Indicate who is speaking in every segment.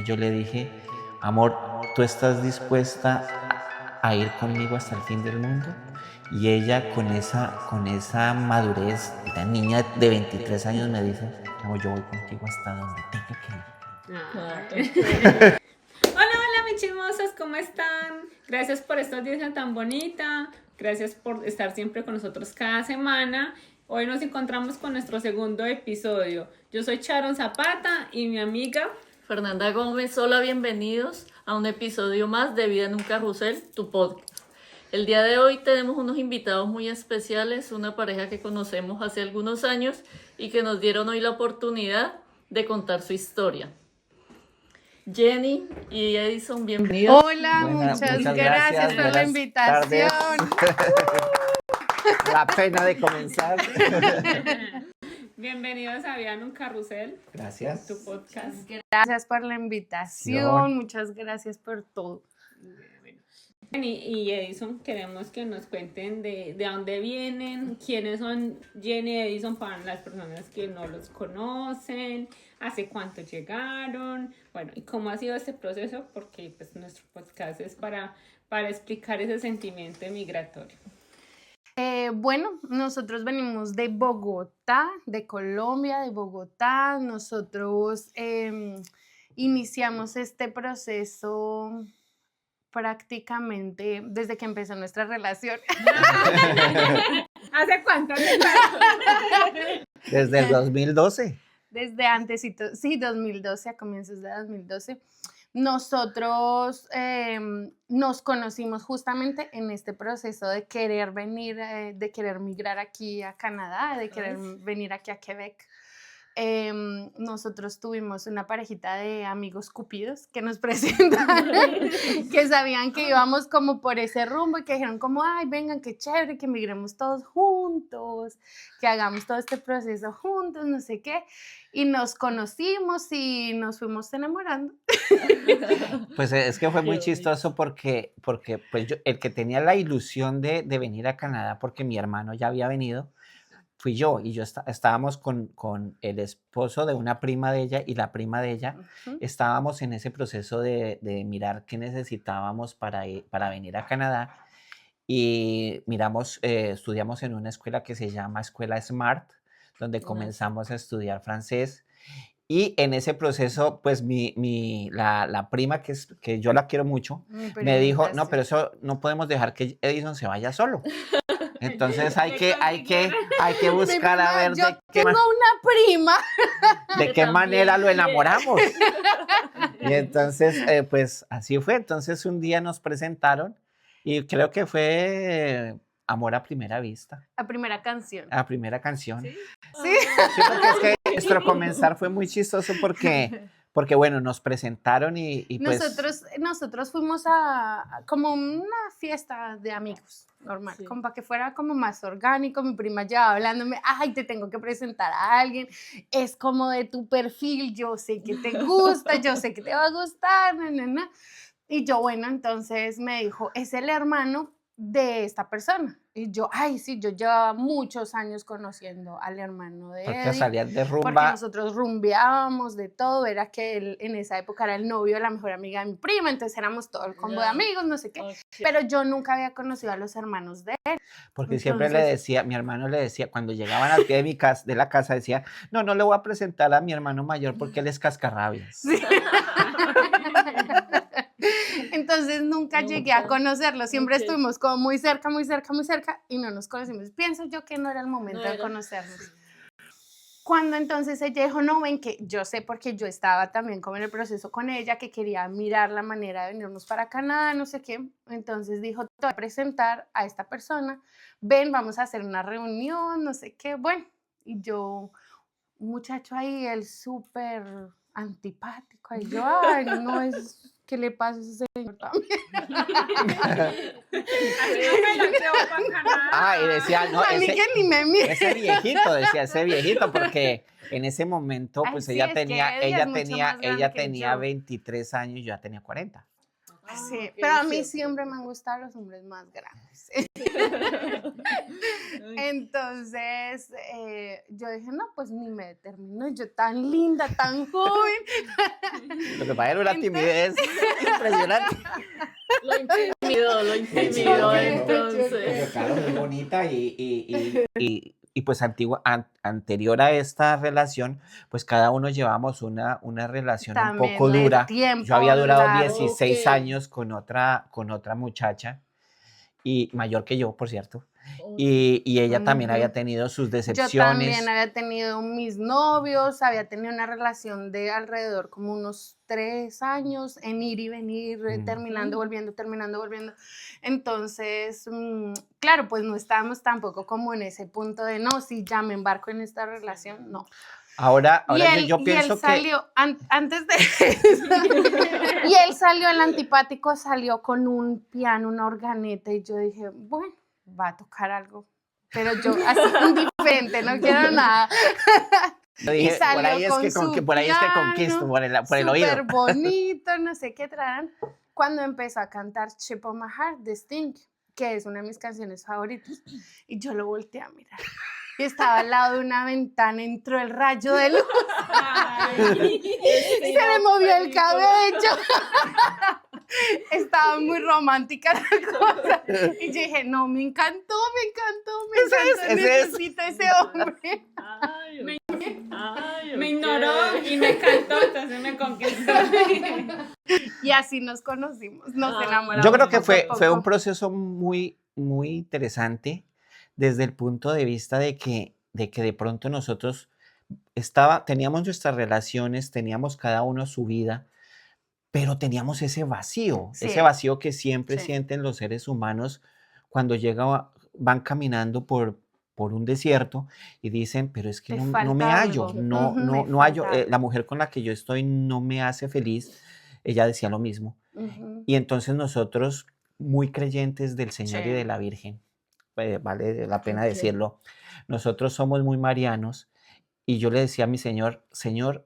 Speaker 1: yo le dije, amor, ¿tú estás dispuesta a ir conmigo hasta el fin del mundo? Y ella con esa madurez, la niña de 23 años me dice, no, yo voy contigo hasta donde tenga que ir.
Speaker 2: Hola, mis chismosas, ¿cómo están? Gracias por esta audiencia tan bonita. Gracias por estar siempre con nosotros cada semana. Hoy nos encontramos con nuestro segundo episodio. Yo soy Sharon Zapata y mi amiga
Speaker 3: Fernanda Gómez. Hola, bienvenidos a un episodio más de Vida en un Carrusel, tu podcast. El día de hoy tenemos unos invitados muy especiales, una pareja que conocemos hace algunos años y que nos dieron hoy la oportunidad de contar su historia. Jenny y Edison, bienvenidos.
Speaker 4: Hola, muchas gracias por la invitación.
Speaker 1: La pena de comenzar.
Speaker 2: Bienvenidos a Vida en un Carrusel.
Speaker 1: Gracias.
Speaker 2: Tu podcast.
Speaker 4: Gracias por la invitación, muchas gracias por todo.
Speaker 2: Y Edison, queremos que nos cuenten de dónde vienen, quiénes son Jenny y Edison para las personas que no los conocen, hace cuánto llegaron, bueno, y cómo ha sido este proceso, porque pues nuestro podcast es para explicar ese sentimiento migratorio.
Speaker 4: Bueno, nosotros venimos de Bogotá, de Colombia, de Bogotá. Nosotros iniciamos este proceso prácticamente desde que empezó nuestra relación.
Speaker 2: ¿Hace cuánto?
Speaker 1: Desde el 2012.
Speaker 4: Desde antesito, sí, 2012, a comienzos de 2012. Nosotros nos conocimos justamente en este proceso de querer venir, de querer migrar aquí a Canadá, de querer venir aquí a Quebec. Nosotros tuvimos una parejita de amigos cupidos que nos presentaron, que sabían que íbamos como por ese rumbo y que dijeron como, ay, vengan, qué chévere, que migremos todos juntos, que hagamos todo este proceso juntos, no sé qué, y nos conocimos y nos fuimos enamorando.
Speaker 1: Pues es que fue muy chistoso porque pues yo, el que tenía la ilusión de venir a Canadá, porque mi hermano ya había venido, fui yo, y yo estábamos con el esposo de una prima de ella y la prima de ella. Estábamos en ese proceso de mirar qué necesitábamos para venir a Canadá, y miramos, estudiamos en una escuela que se llama Escuela Smart, donde comenzamos a estudiar francés. Y en ese proceso, pues la prima, que yo la quiero mucho, me dijo, no, pero eso no podemos dejar que Edison se vaya solo. Entonces hay que buscar a ver
Speaker 4: yo tengo una prima.
Speaker 1: de qué manera lo enamoramos. Y entonces, pues así fue. Entonces un día nos presentaron y creo que fue amor a primera vista.
Speaker 4: A primera canción.
Speaker 1: A primera canción.
Speaker 4: Sí.
Speaker 1: Sí, porque es que nuestro comenzar fue muy chistoso porque bueno, nos presentaron y pues...
Speaker 4: Nosotros fuimos a como una fiesta de amigos, normal, como para que fuera como más orgánico. Mi prima ya hablándome, ay, te tengo que presentar a alguien, es como de tu perfil, yo sé que te gusta, yo sé que te va a gustar, Y yo, bueno, entonces me dijo, es el hermano de esta persona. Y yo, ay, sí, yo llevaba muchos años conociendo al hermano de
Speaker 1: Porque
Speaker 4: Eddie,
Speaker 1: salían de rumba.
Speaker 4: porque nosotros rumbeábamos de todo, era que él en esa época era el novio de la mejor amiga de mi prima, entonces éramos todo el combo de amigos, no sé qué, pero yo nunca había conocido a los hermanos de él.
Speaker 1: Porque siempre le decía, mi hermano le decía, cuando llegaban al pie de la casa, decía, no le voy a presentar a mi hermano mayor porque él es cascarrabias.
Speaker 4: Sí. Entonces nunca llegué a conocerlo, siempre estuvimos como muy cerca y no nos conocimos. Pienso yo que no era el momento de conocernos. Cuando entonces ella dijo, no, ven que yo sé porque yo estaba también como en el proceso con ella, que quería mirar la manera de venirnos para Canadá, no sé qué. Entonces dijo, te voy a presentar a esta persona, ven, vamos a hacer una reunión, no sé qué. Bueno, y yo, un muchacho ahí, él súper antipático, y yo, ay, no es... ¿Qué le pasa a ese señor también?
Speaker 1: Y decía, no,
Speaker 4: a mí que ni me mire.
Speaker 1: ese viejito, porque en ese momento, pues ella tenía 23 años, yo ya tenía 40.
Speaker 4: Sí,
Speaker 3: ok,
Speaker 4: pero a mí
Speaker 3: sí.
Speaker 4: siempre me han gustado los hombres más grandes. Entonces, yo dije, no, pues ni me determino, yo tan linda, tan joven.
Speaker 1: Lo que pasa era una timidez impresionante.
Speaker 3: Lo intimidó,
Speaker 4: Choqué.
Speaker 3: entonces.
Speaker 1: Pero claro, muy bonita y pues anterior a esta relación, pues cada uno llevamos una relación un
Speaker 4: También
Speaker 1: poco
Speaker 4: de
Speaker 1: dura.
Speaker 4: tiempo
Speaker 1: Yo había durado
Speaker 4: largo.
Speaker 1: 16
Speaker 3: Ok.
Speaker 1: años con otra muchacha, y mayor que yo, por cierto.
Speaker 3: Ok.
Speaker 1: Y ella también
Speaker 4: Ujú.
Speaker 1: había tenido sus
Speaker 4: Yo
Speaker 1: decepciones.
Speaker 4: también había tenido mis novios, había tenido una relación de alrededor como unos 3 años en ir y venir, terminando, volviendo, terminando, volviendo. Entonces, claro, pues no estábamos tampoco como en ese punto de, no, si ya me embarco en esta relación, no.
Speaker 1: Ahora
Speaker 4: Y
Speaker 1: yo
Speaker 4: él
Speaker 1: pienso que...
Speaker 4: salió, antes de eso, y él salió, el antipático salió con un piano, una organeta, y yo dije, bueno, va a tocar algo. Pero yo así indiferente, no quiero nada.
Speaker 1: Yo
Speaker 4: Y
Speaker 1: dije, por
Speaker 4: salió
Speaker 1: ahí es
Speaker 4: con
Speaker 1: que,
Speaker 4: su
Speaker 1: por ahí es que
Speaker 4: piano,
Speaker 1: conquisto, por el oído.
Speaker 4: súper bonito, no sé qué traen. Cuando empezó a cantar Chip on My Heart de Sting, que es una de mis canciones favoritas, y yo lo volteé a mirar. Y estaba al lado de una ventana, entró el rayo de luz, se le movió el cabello. Estaba muy romántica la cosa. Y yo dije, no, me encantó, necesito ese hombre.
Speaker 3: Ay, ay,
Speaker 2: Me
Speaker 3: ok.
Speaker 2: ignoró y me encantó, entonces me conquistó.
Speaker 4: Y así nos conocimos, nos enamoramos.
Speaker 1: Yo creo que
Speaker 4: poco a
Speaker 1: fue un
Speaker 4: poco.
Speaker 1: proceso muy interesante desde el punto de vista de que de pronto nosotros teníamos nuestras relaciones, teníamos cada uno su vida, pero teníamos ese
Speaker 4: Sí.
Speaker 1: vacío que siempre
Speaker 4: Sí.
Speaker 1: sienten los seres humanos cuando van caminando por un desierto y dicen, pero es que
Speaker 4: Me
Speaker 1: no
Speaker 4: falta
Speaker 1: me hallo,
Speaker 4: algo.
Speaker 1: no
Speaker 4: Ujú, me
Speaker 1: hallo,
Speaker 4: falta
Speaker 1: la mujer con la que yo estoy no me hace feliz. Ella decía lo mismo.
Speaker 4: Ujú.
Speaker 1: Y entonces nosotros, muy creyentes del Señor
Speaker 4: Sí.
Speaker 1: y de la Virgen, vale la pena
Speaker 3: Ok.
Speaker 1: decirlo, nosotros somos muy marianos, y yo le decía a mi Señor, Señor,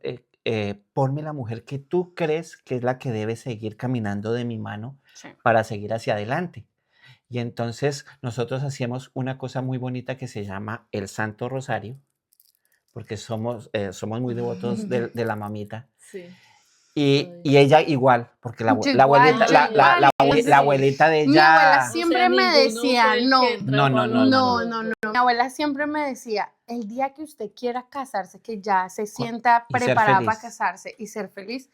Speaker 1: ponme la mujer que tú crees que es la que debe seguir caminando de mi mano
Speaker 4: Sí.
Speaker 1: para seguir hacia adelante. Y entonces nosotros hacíamos una cosa muy bonita que se llama el Santo Rosario, porque somos muy devotos de la mamita.
Speaker 3: Sí.
Speaker 1: Y ella igual, porque la
Speaker 4: Yo
Speaker 1: abuelita,
Speaker 4: igual, yo igual, sí.
Speaker 1: la abuelita de
Speaker 4: Mi abuela
Speaker 1: ella...
Speaker 4: siempre me decía, no,
Speaker 1: No.
Speaker 4: mi abuela siempre me decía, el día que usted quiera casarse, que ya se sienta
Speaker 1: y ser
Speaker 4: preparada para
Speaker 1: feliz.
Speaker 4: casarse y ser feliz,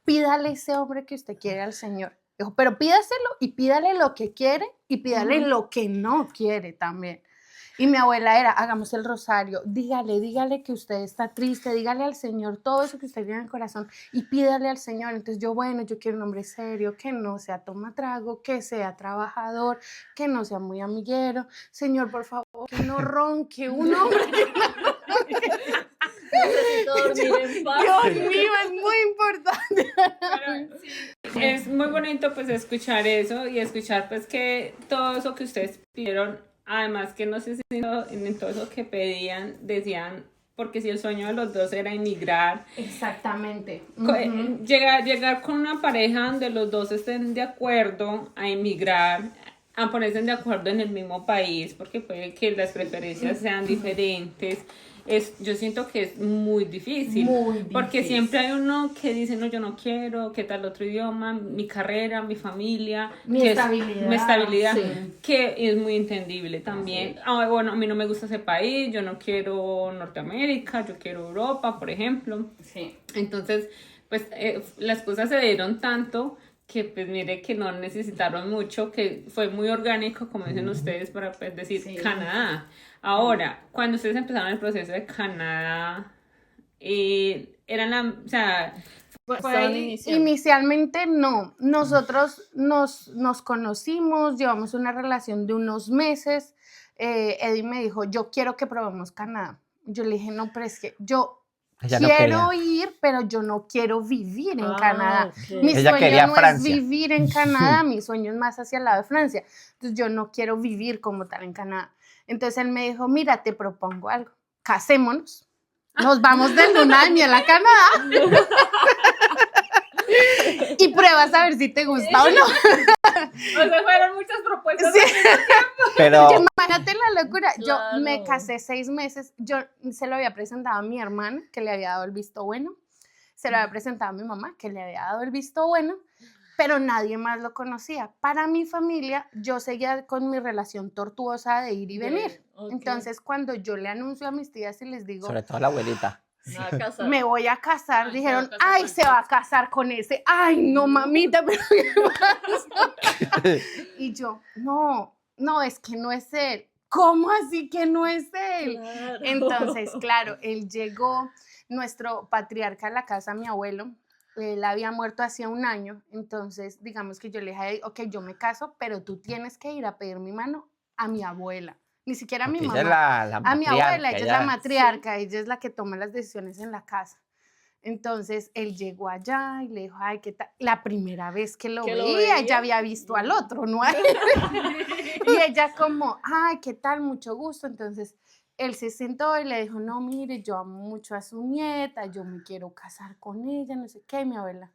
Speaker 4: pídale ese hombre que usted quiere al Señor. Dijo, pero pídaselo y pídale lo que quiere y pídale lo que no quiere también. Y mi abuela era, hagamos el rosario, dígale que usted está triste, dígale al Señor todo eso que usted tiene en el corazón y pídale al Señor. Entonces yo quiero un hombre serio, que no sea tomatrago, que sea trabajador, que no sea muy amiguero. Señor, por favor, que no ronque, un hombre que no ronque.
Speaker 3: Necesito dormir en paz.
Speaker 4: Dios mío, es muy importante.
Speaker 2: Pero sí, es muy bonito pues escuchar eso y escuchar pues que todo eso que ustedes pidieron, además que no sé si en todo eso que pedían, decían, porque si el sueño de los dos era emigrar,
Speaker 4: Exactamente.
Speaker 2: llegar con una pareja donde los dos estén de acuerdo a emigrar, a ponerse de acuerdo en el mismo país, porque puede que las preferencias sean diferentes. Yo siento que es muy difícil, porque siempre hay uno que dice, no, yo no quiero, ¿qué tal otro idioma? Mi carrera, mi familia,
Speaker 4: Mi
Speaker 2: estabilidad,
Speaker 3: sí.
Speaker 2: que es muy entendible también.
Speaker 3: Sí.
Speaker 2: Bueno, a mí no me gusta ese país, yo no quiero Norteamérica, yo quiero Europa, por ejemplo.
Speaker 4: Sí.
Speaker 2: Entonces, pues las cosas se dieron tanto que pues mire que no necesitaron mucho, que fue muy orgánico, como dicen ustedes, para pues, decir
Speaker 4: Sí.
Speaker 2: Canadá. Ahora, cuando ustedes empezaron el proceso de Canadá, o sea,
Speaker 4: Inicialmente no. Nosotros nos conocimos, llevamos una relación de unos meses. Eddie me dijo, yo quiero que probemos Canadá. Yo le dije, no, pero es que yo
Speaker 1: Ella no
Speaker 4: quiero
Speaker 1: quería.
Speaker 4: ir, pero yo no quiero vivir en Canadá. Mi
Speaker 1: Ella
Speaker 4: sueño
Speaker 1: quería
Speaker 4: no
Speaker 1: Francia.
Speaker 4: es vivir en Canadá, mi sueño es más hacia el lado de Francia. Entonces yo no quiero vivir como tal en Canadá. Entonces él me dijo, mira, te propongo algo, casémonos, nos vamos de luna de miel a Canadá. y pruebas a ver si te gusta o no.
Speaker 2: O sea, fueron muchas propuestas.
Speaker 4: Sí.
Speaker 1: Pero
Speaker 4: Imagínate la locura. Yo me
Speaker 3: Claro.
Speaker 4: casé 6 meses. Yo se lo había presentado a mi hermana, que le había dado el visto bueno. Se lo había presentado a mi mamá, que le había dado el visto bueno. Pero nadie más lo conocía. Para mi familia, yo seguía con mi relación tortuosa de ir y venir.
Speaker 3: Ok.
Speaker 4: Entonces, cuando yo le anuncio a mis tías y les digo,
Speaker 1: sobre todo la abuelita.
Speaker 3: Nada, casar.
Speaker 4: me voy a casar,
Speaker 3: Ay,
Speaker 4: dijeron,
Speaker 3: se va a casar
Speaker 4: ay,
Speaker 3: con
Speaker 4: se va a casar con ese. Ay, no, mamita, pero ¿qué pasa? Y yo, no, es que no es él. ¿Cómo así que no es él?
Speaker 3: Claro.
Speaker 4: Entonces, claro, él llegó, nuestro patriarca de la casa, mi abuelo, él había muerto hacía 1 año, entonces digamos que yo le dije, ok, yo me caso, pero tú tienes que ir a pedir mi mano a mi abuela, ni siquiera a mi
Speaker 1: Porque
Speaker 4: mamá,
Speaker 1: ella es la
Speaker 4: a mi abuela,
Speaker 1: matriarca,
Speaker 4: ella es la matriarca, ella es la que toma las decisiones en la casa. Entonces él llegó allá y le dijo, ay, ¿qué tal? La primera vez que lo
Speaker 3: ¿Que lo
Speaker 4: veía,
Speaker 3: veía?
Speaker 4: ella había visto al otro, ¿no? A él. Y ella como, ay, ¿qué tal? Mucho gusto. Entonces él se sentó y le dijo, no, mire, yo amo mucho a su nieta, yo me quiero casar con ella, no sé qué, mi abuela.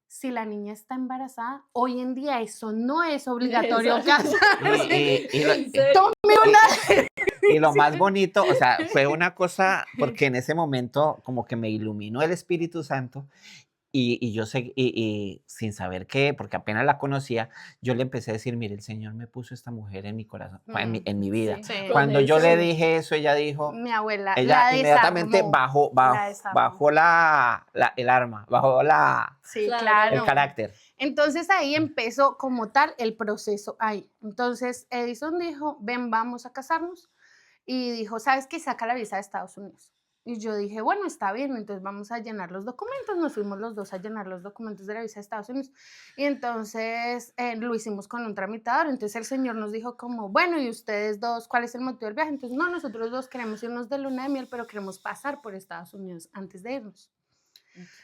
Speaker 4: Si la niña está embarazada, hoy en día eso no es obligatorio
Speaker 3: Exacto.
Speaker 4: casarse.
Speaker 3: ¿En serio?
Speaker 4: Tome una...
Speaker 1: Y lo más bonito, o sea, fue una cosa, porque en ese momento como que me iluminó el Espíritu Santo y yo sé, y sin saber qué, porque apenas la conocía, yo le empecé a decir, mire, el Señor me puso esta mujer en mi corazón, en mi vida.
Speaker 4: Sí.
Speaker 1: Cuando
Speaker 3: Con
Speaker 1: yo
Speaker 3: eso.
Speaker 1: le dije eso, ella dijo,
Speaker 4: Mi abuela
Speaker 1: ella
Speaker 4: la
Speaker 1: inmediatamente
Speaker 4: desarmó, la desarmó.
Speaker 1: bajó el arma, bajó
Speaker 4: Sí,
Speaker 3: Claro.
Speaker 4: claro.
Speaker 1: el carácter.
Speaker 4: Entonces ahí empezó como tal el proceso ahí. Entonces Edison dijo, ven, vamos a casarnos. Y dijo, ¿sabes qué? Saca la visa de Estados Unidos. Y yo dije, bueno, está bien, entonces vamos a llenar los documentos. Nos fuimos los dos a llenar los documentos de la visa de Estados Unidos. Y entonces lo hicimos con un tramitador. Entonces el señor nos dijo como, bueno, ¿y ustedes dos cuál es el motivo del viaje? Entonces, no, nosotros dos queremos irnos de luna de miel, pero queremos pasar por Estados Unidos antes de irnos.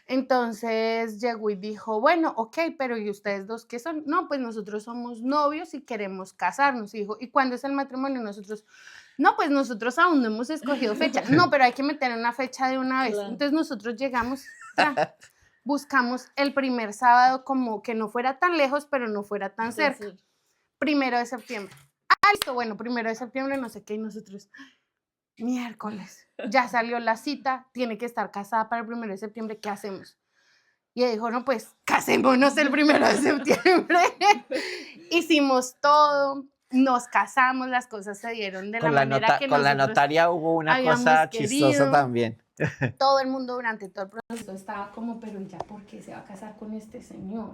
Speaker 4: Entonces llegó y dijo, bueno, ok, pero ¿y ustedes dos qué son? No, pues nosotros somos novios y queremos casarnos. Y dijo, ¿y cuándo es el matrimonio? Nosotros, no, pues nosotros aún no hemos escogido fecha. No, pero hay que meter una fecha de una vez.
Speaker 3: Claro.
Speaker 4: Entonces nosotros llegamos, buscamos el primer sábado como que no fuera tan lejos, pero no fuera tan cerca. 1 de septiembre. Ah, listo, bueno, 1 de septiembre, no sé qué, y nosotros, miércoles, ya salió la cita, tiene que estar casada para el 1 de septiembre, ¿qué hacemos? Y ella dijo, no, pues casémonos el 1 de septiembre. Hicimos todo, nos casamos, las cosas se dieron de la manera que
Speaker 1: Con la
Speaker 4: nosotros
Speaker 1: notaria hubo una
Speaker 4: habíamos
Speaker 1: cosa chistosa
Speaker 4: querido.
Speaker 1: también.
Speaker 4: Todo el mundo durante todo el proceso estaba como, pero ya, ¿por qué se va a casar con este señor?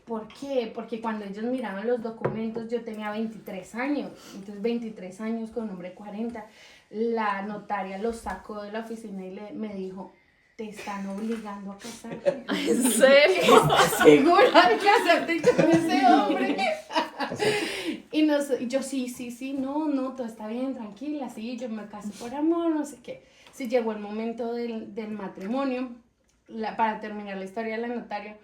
Speaker 4: ¿Por qué? Porque cuando ellos miraban los documentos yo tenía 23 años, entonces 23 años con un hombre 40. La notaria lo sacó de la oficina y me dijo, te están obligando a casarte.
Speaker 3: ¿En serio?
Speaker 4: ¿Estás segura de casarte con ese hombre? Y yo sí, no, todo está bien, tranquila, sí, yo me caso por amor, no sé qué. Sí, llegó el momento del matrimonio, para terminar la historia de la notaria.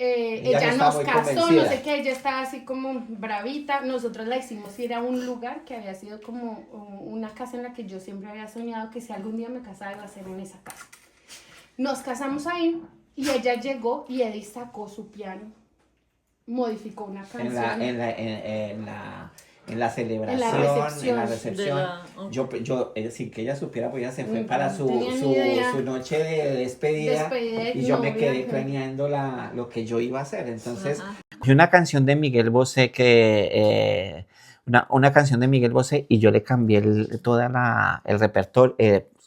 Speaker 4: Ella nos casó, no sé qué, ella estaba así como bravita. Nosotros la hicimos ir a un lugar que había sido como una casa en la que yo siempre había soñado que si algún día me casaba iba a ser en esa casa. Nos casamos ahí y ella llegó y Eddie sacó su piano, modificó una canción.
Speaker 1: En la celebración, en la recepción.
Speaker 3: Okay.
Speaker 1: Yo sin que ella supiera, pues ella se fue para
Speaker 4: No
Speaker 1: su
Speaker 4: tenía ni idea.
Speaker 1: noche de despedida y yo me quedé planeando lo que yo iba a hacer. Entonces, hay una canción de Miguel Bosé que... una canción de Miguel Bosé y yo le cambié el repertorio,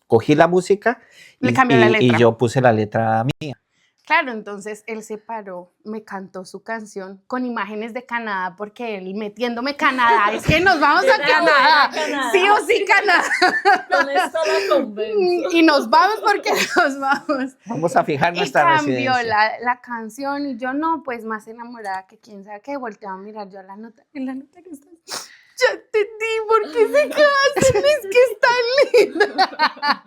Speaker 1: cogí la música y yo puse la letra mía.
Speaker 4: Claro, entonces él se paró, me cantó su canción con imágenes de Canadá, porque él metiéndome Canadá, es que nos vamos a Canadá, sí o sí Canadá.
Speaker 3: Con esto la convenzo.
Speaker 4: Y nos vamos porque nos vamos.
Speaker 1: Vamos a fijar nuestra
Speaker 4: residencia. Y cambió la canción y yo no, pues más enamorada que quién sabe qué, volteaba a mirar yo a la nota, en la nota que está. Ya entendí por qué se casan, es que es tan linda.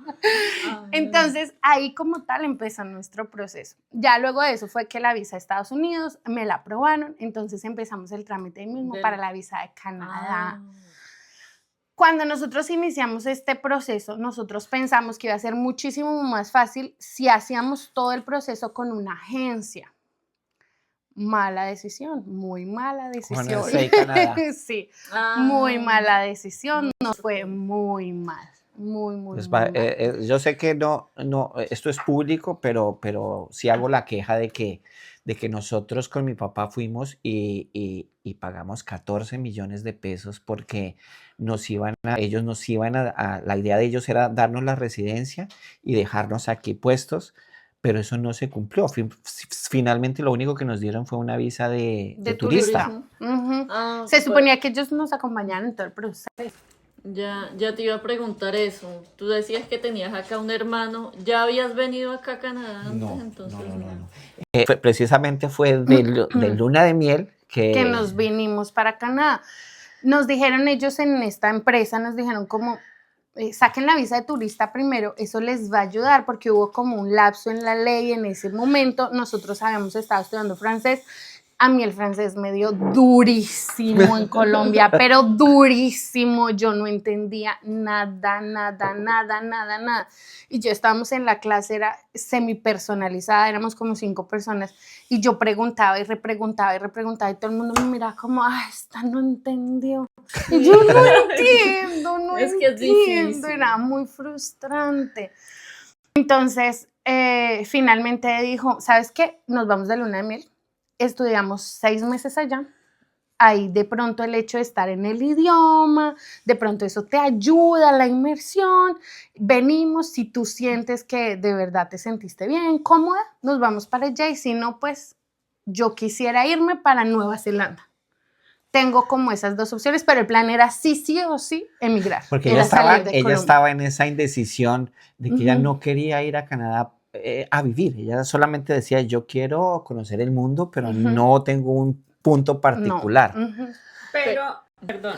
Speaker 4: Entonces, ahí como tal empezó nuestro proceso. Ya luego de eso fue que la visa de Estados Unidos me la aprobaron, entonces empezamos el trámite ahí mismo para la visa de Canadá. Cuando nosotros iniciamos este proceso, nosotros pensamos que iba a ser muchísimo más fácil si hacíamos todo el proceso con una agencia. mala decisión, muy mala decisión.
Speaker 1: Ponerse ahí Canadá.
Speaker 4: Sí, muy mala decisión, nos fue muy mal, muy
Speaker 1: Pues
Speaker 4: mal.
Speaker 1: yo sé que no, esto es público, pero sí hago la queja de que nosotros con mi papá fuimos y pagamos 14 millones de pesos porque ellos nos iban la idea de ellos era darnos la residencia y dejarnos aquí puestos, pero eso no se cumplió. Finalmente lo único que nos dieron fue una visa de turista.
Speaker 4: Ujú. Se suponía que ellos nos acompañaban en todo el proceso.
Speaker 3: Ya te iba a preguntar eso. Tú decías que tenías acá un hermano. ¿Ya habías venido acá a Canadá antes?
Speaker 1: No,
Speaker 3: Entonces,
Speaker 1: no. Precisamente fue de luna de miel
Speaker 4: que nos vinimos para Canadá. Nos dijeron ellos en esta empresa, nos dijeron como, saquen la visa de turista primero, eso les va a ayudar porque hubo como un lapso en la ley en ese momento. Nosotros habíamos estado estudiando francés. A mí el francés me dio durísimo en Colombia, pero durísimo. Yo no entendía nada. Y yo estábamos en la clase, era semipersonalizada, éramos como 5 personas. Y yo preguntaba y repreguntaba y todo el mundo me miraba como, esta no entendió. Y yo no entiendo, no
Speaker 3: es que
Speaker 4: entiendo.
Speaker 3: es difícil.
Speaker 4: Era muy frustrante. Entonces, finalmente dijo, ¿sabes qué? Nos vamos de luna de miel. Estudiamos 6 meses allá, ahí de pronto el hecho de estar en el idioma, de pronto eso te ayuda, la inmersión, venimos, si tú sientes que de verdad te sentiste bien, cómoda, nos vamos para allá y si no, pues yo quisiera irme para Nueva Zelanda. Tengo como esas 2 opciones, pero el plan era sí o sí emigrar.
Speaker 1: Porque ella estaba en esa indecisión de que ella no quería ir a Canadá a vivir. Ella solamente decía, yo quiero conocer el mundo, pero no tengo un punto particular.
Speaker 4: No.
Speaker 2: Pero, perdón,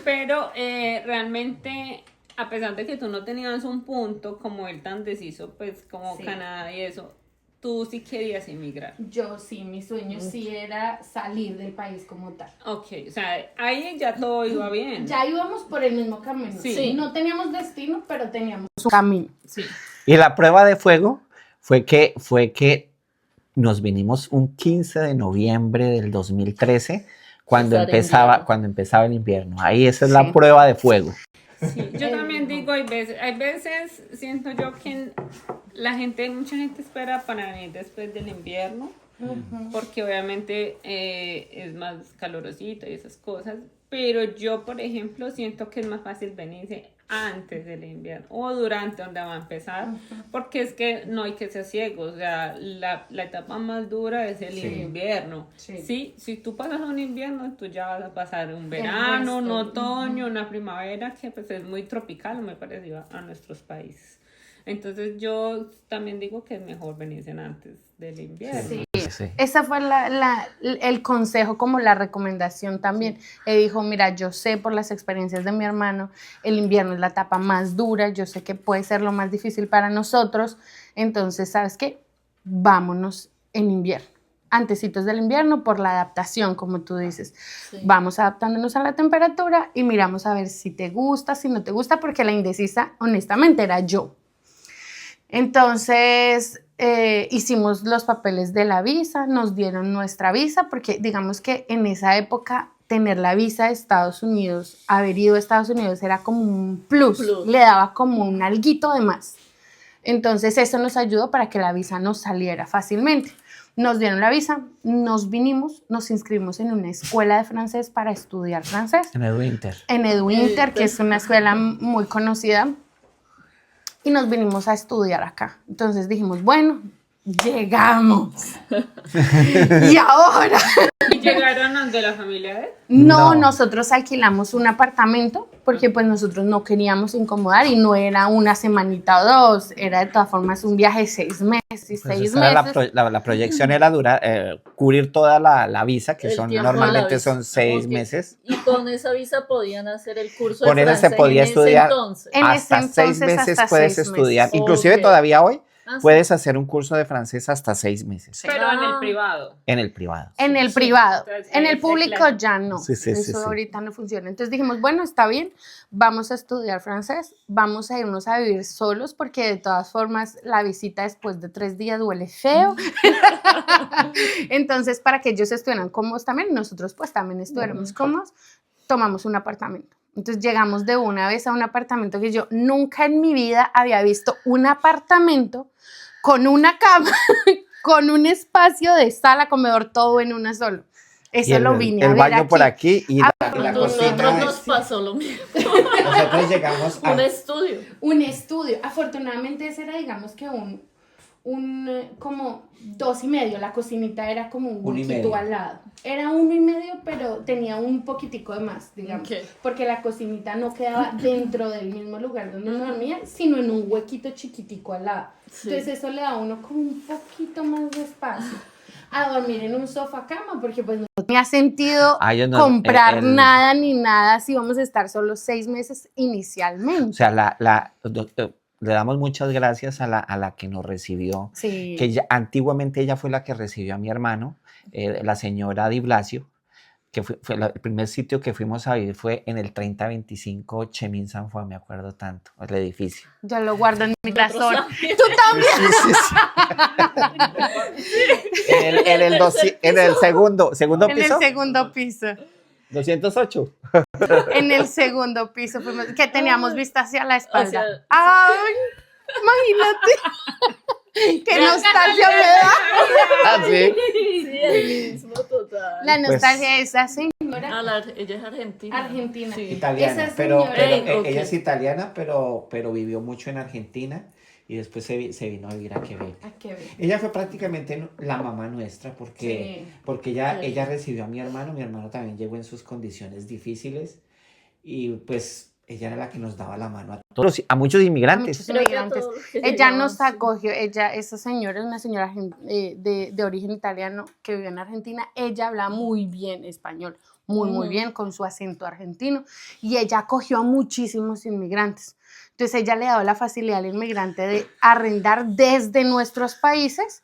Speaker 2: pero realmente, a pesar de que tú no tenías un punto como él tan deciso, pues como Canadá y eso, tú sí querías emigrar.
Speaker 4: Yo sí, mi sueño sí era salir del país como tal.
Speaker 2: Ok, o sea, ahí ya todo iba bien.
Speaker 4: Ya íbamos por el mismo camino.
Speaker 2: Sí.
Speaker 4: No teníamos destino, pero teníamos un camino.
Speaker 2: Sí.
Speaker 1: Y la prueba de fuego fue que nos vinimos un 15 de noviembre del 2013, cuando empezaba el invierno. Ahí esa es la prueba de fuego.
Speaker 2: Sí, yo también digo, hay veces siento yo que mucha gente espera para venir después del invierno, porque obviamente es más calorosito y esas cosas, pero yo, por ejemplo, siento que es más fácil venirse antes del invierno o durante donde va a empezar, porque es que no hay que ser ciegos, o sea, la etapa más dura es el invierno. Sí, si tú pasas un invierno, tú ya vas a pasar un verano, un otoño, una primavera que pues es muy tropical, me parece, a nuestros países. Entonces yo también digo que es mejor venirse antes del invierno.
Speaker 4: Sí. Esa fue el consejo, como la recomendación también. Él dijo, mira, yo sé por las experiencias de mi hermano, el invierno es la etapa más dura, yo sé que puede ser lo más difícil para nosotros, entonces, ¿sabes qué? Vámonos en invierno, antecitos del invierno, por la adaptación, como tú dices. Vamos adaptándonos a la temperatura y miramos a ver si te gusta, si no te gusta, porque la indecisa, honestamente, era yo. Entonces hicimos los papeles de la visa, nos dieron nuestra visa, porque digamos que en esa época tener la visa de Estados Unidos, haber ido a Estados Unidos era como un plus. Le daba como un alguito de más. Entonces eso nos ayudó para que la visa nos saliera fácilmente. Nos dieron la visa, nos vinimos, nos inscribimos en una escuela de francés para estudiar francés.
Speaker 1: En Edwinter.
Speaker 4: En Edwinter, que es una escuela muy conocida. Y nos vinimos a estudiar acá. Entonces dijimos, bueno, llegamos. ¿Y ahora?
Speaker 2: ¿Y llegaron de la familia de él?
Speaker 4: No, nosotros alquilamos un apartamento porque pues nosotros no queríamos incomodar y no era una semanita o 2, era de todas formas un viaje de 6 meses. Y
Speaker 1: Pues
Speaker 4: 6 meses.
Speaker 1: La proyección era cubrir toda la visa, que normalmente son 6
Speaker 3: Ok.
Speaker 1: meses.
Speaker 3: Y con esa visa podían hacer el curso
Speaker 1: Con
Speaker 3: de
Speaker 1: esa
Speaker 3: francés
Speaker 1: se podía
Speaker 3: en ese
Speaker 1: estudiar
Speaker 3: entonces.
Speaker 4: En ese
Speaker 1: hasta 6
Speaker 4: entonces,
Speaker 1: meses
Speaker 4: hasta
Speaker 1: puedes
Speaker 4: 6
Speaker 1: estudiar.
Speaker 4: meses.
Speaker 1: Inclusive
Speaker 3: Ok.
Speaker 1: todavía hoy
Speaker 3: Ah, sí.
Speaker 1: puedes hacer un curso de francés hasta 6 meses
Speaker 2: Pero en el
Speaker 3: Ah.
Speaker 2: privado.
Speaker 1: en el privado.
Speaker 4: En el
Speaker 3: Sí.
Speaker 4: privado.
Speaker 2: Entonces,
Speaker 4: En
Speaker 2: ahí
Speaker 4: el
Speaker 2: está
Speaker 4: público
Speaker 2: claro.
Speaker 4: ya no.
Speaker 1: Sí, sí, sí,
Speaker 4: Eso
Speaker 1: sí.
Speaker 4: ahorita no funciona. Entonces dijimos, bueno, está bien, vamos a estudiar francés, vamos a irnos a vivir solos porque de todas formas la visita después de 3 días huele feo. Entonces, para que ellos estuvieran cómodos también, nosotros pues también estuviéramos cómodos, tomamos un apartamento. Entonces llegamos de una vez a un apartamento que yo nunca en mi vida había visto un apartamento con una cama, con un espacio de sala, comedor, todo en una solo.
Speaker 1: Y
Speaker 4: Eso lo vine a
Speaker 1: el
Speaker 4: ver
Speaker 1: baño
Speaker 4: aquí.
Speaker 1: por aquí y la
Speaker 3: Nosotros
Speaker 1: cocina.
Speaker 3: nos pasó lo mismo.
Speaker 1: Nosotros llegamos
Speaker 3: Un estudio.
Speaker 4: Un estudio. Afortunadamente ese era, digamos que como 2,5. La cocinita era como un
Speaker 1: 1,5.
Speaker 4: huequito al lado. Era 1,5, pero tenía un poquitico de más, digamos.
Speaker 3: Ok.
Speaker 4: Porque la cocinita no quedaba dentro del mismo lugar donde uno dormía, sino en un huequito chiquitico al lado.
Speaker 3: Sí.
Speaker 4: Entonces eso le da a uno como un poquito más de espacio a dormir en un sofá cama, porque pues no tenía sentido
Speaker 1: Ah, yo no-
Speaker 4: comprar
Speaker 1: el-
Speaker 4: nada ni nada si vamos a estar solo 6 meses inicialmente.
Speaker 1: O sea, le damos muchas gracias a la que nos recibió,
Speaker 4: Sí.
Speaker 1: que antiguamente ella fue la que recibió a mi hermano, la señora Di Blasio, que el primer sitio que fuimos a vivir fue en el 3025 Chemin San Juan, me acuerdo tanto, el edificio.
Speaker 4: Yo lo guardo en mi
Speaker 3: Nosotros
Speaker 4: corazón.
Speaker 3: también.
Speaker 4: Tú también.
Speaker 1: En el segundo
Speaker 4: En el
Speaker 1: piso,
Speaker 4: segundo piso.
Speaker 1: 208.
Speaker 4: En el segundo piso fuimos, que teníamos vista hacia la espalda.
Speaker 3: Hacia-
Speaker 4: Ay, imagínate. Qué nostalgia me da.
Speaker 1: Ah, sí.
Speaker 3: Sí, el mismo total.
Speaker 4: La nostalgia de esa señora
Speaker 3: Ella es argentina.
Speaker 4: argentina.
Speaker 3: Sí.
Speaker 1: Italiana,
Speaker 4: Esa
Speaker 1: pero
Speaker 4: señora-
Speaker 3: Ok.
Speaker 1: ella es italiana, pero vivió mucho en Argentina y después se vino a vivir a Quebec.
Speaker 4: Ah, qué bien.
Speaker 1: Ella fue prácticamente la mamá nuestra porque,
Speaker 4: Sí.
Speaker 1: porque
Speaker 3: Sí.
Speaker 1: ella recibió a mi hermano también llegó en sus condiciones difíciles y pues ella era la que nos daba la mano a todos, a muchos inmigrantes.
Speaker 4: muchos
Speaker 3: Creo que a
Speaker 4: inmigrantes.
Speaker 3: todos los que
Speaker 4: Ella
Speaker 3: llegaban,
Speaker 4: nos
Speaker 3: sí.
Speaker 4: acogió, esa señora es una señora de origen italiano que vive en Argentina. Ella habla muy bien español, muy bien, con su acento argentino, y ella acogió a muchísimos inmigrantes. Entonces ella le daba la facilidad al inmigrante de arrendar desde nuestros países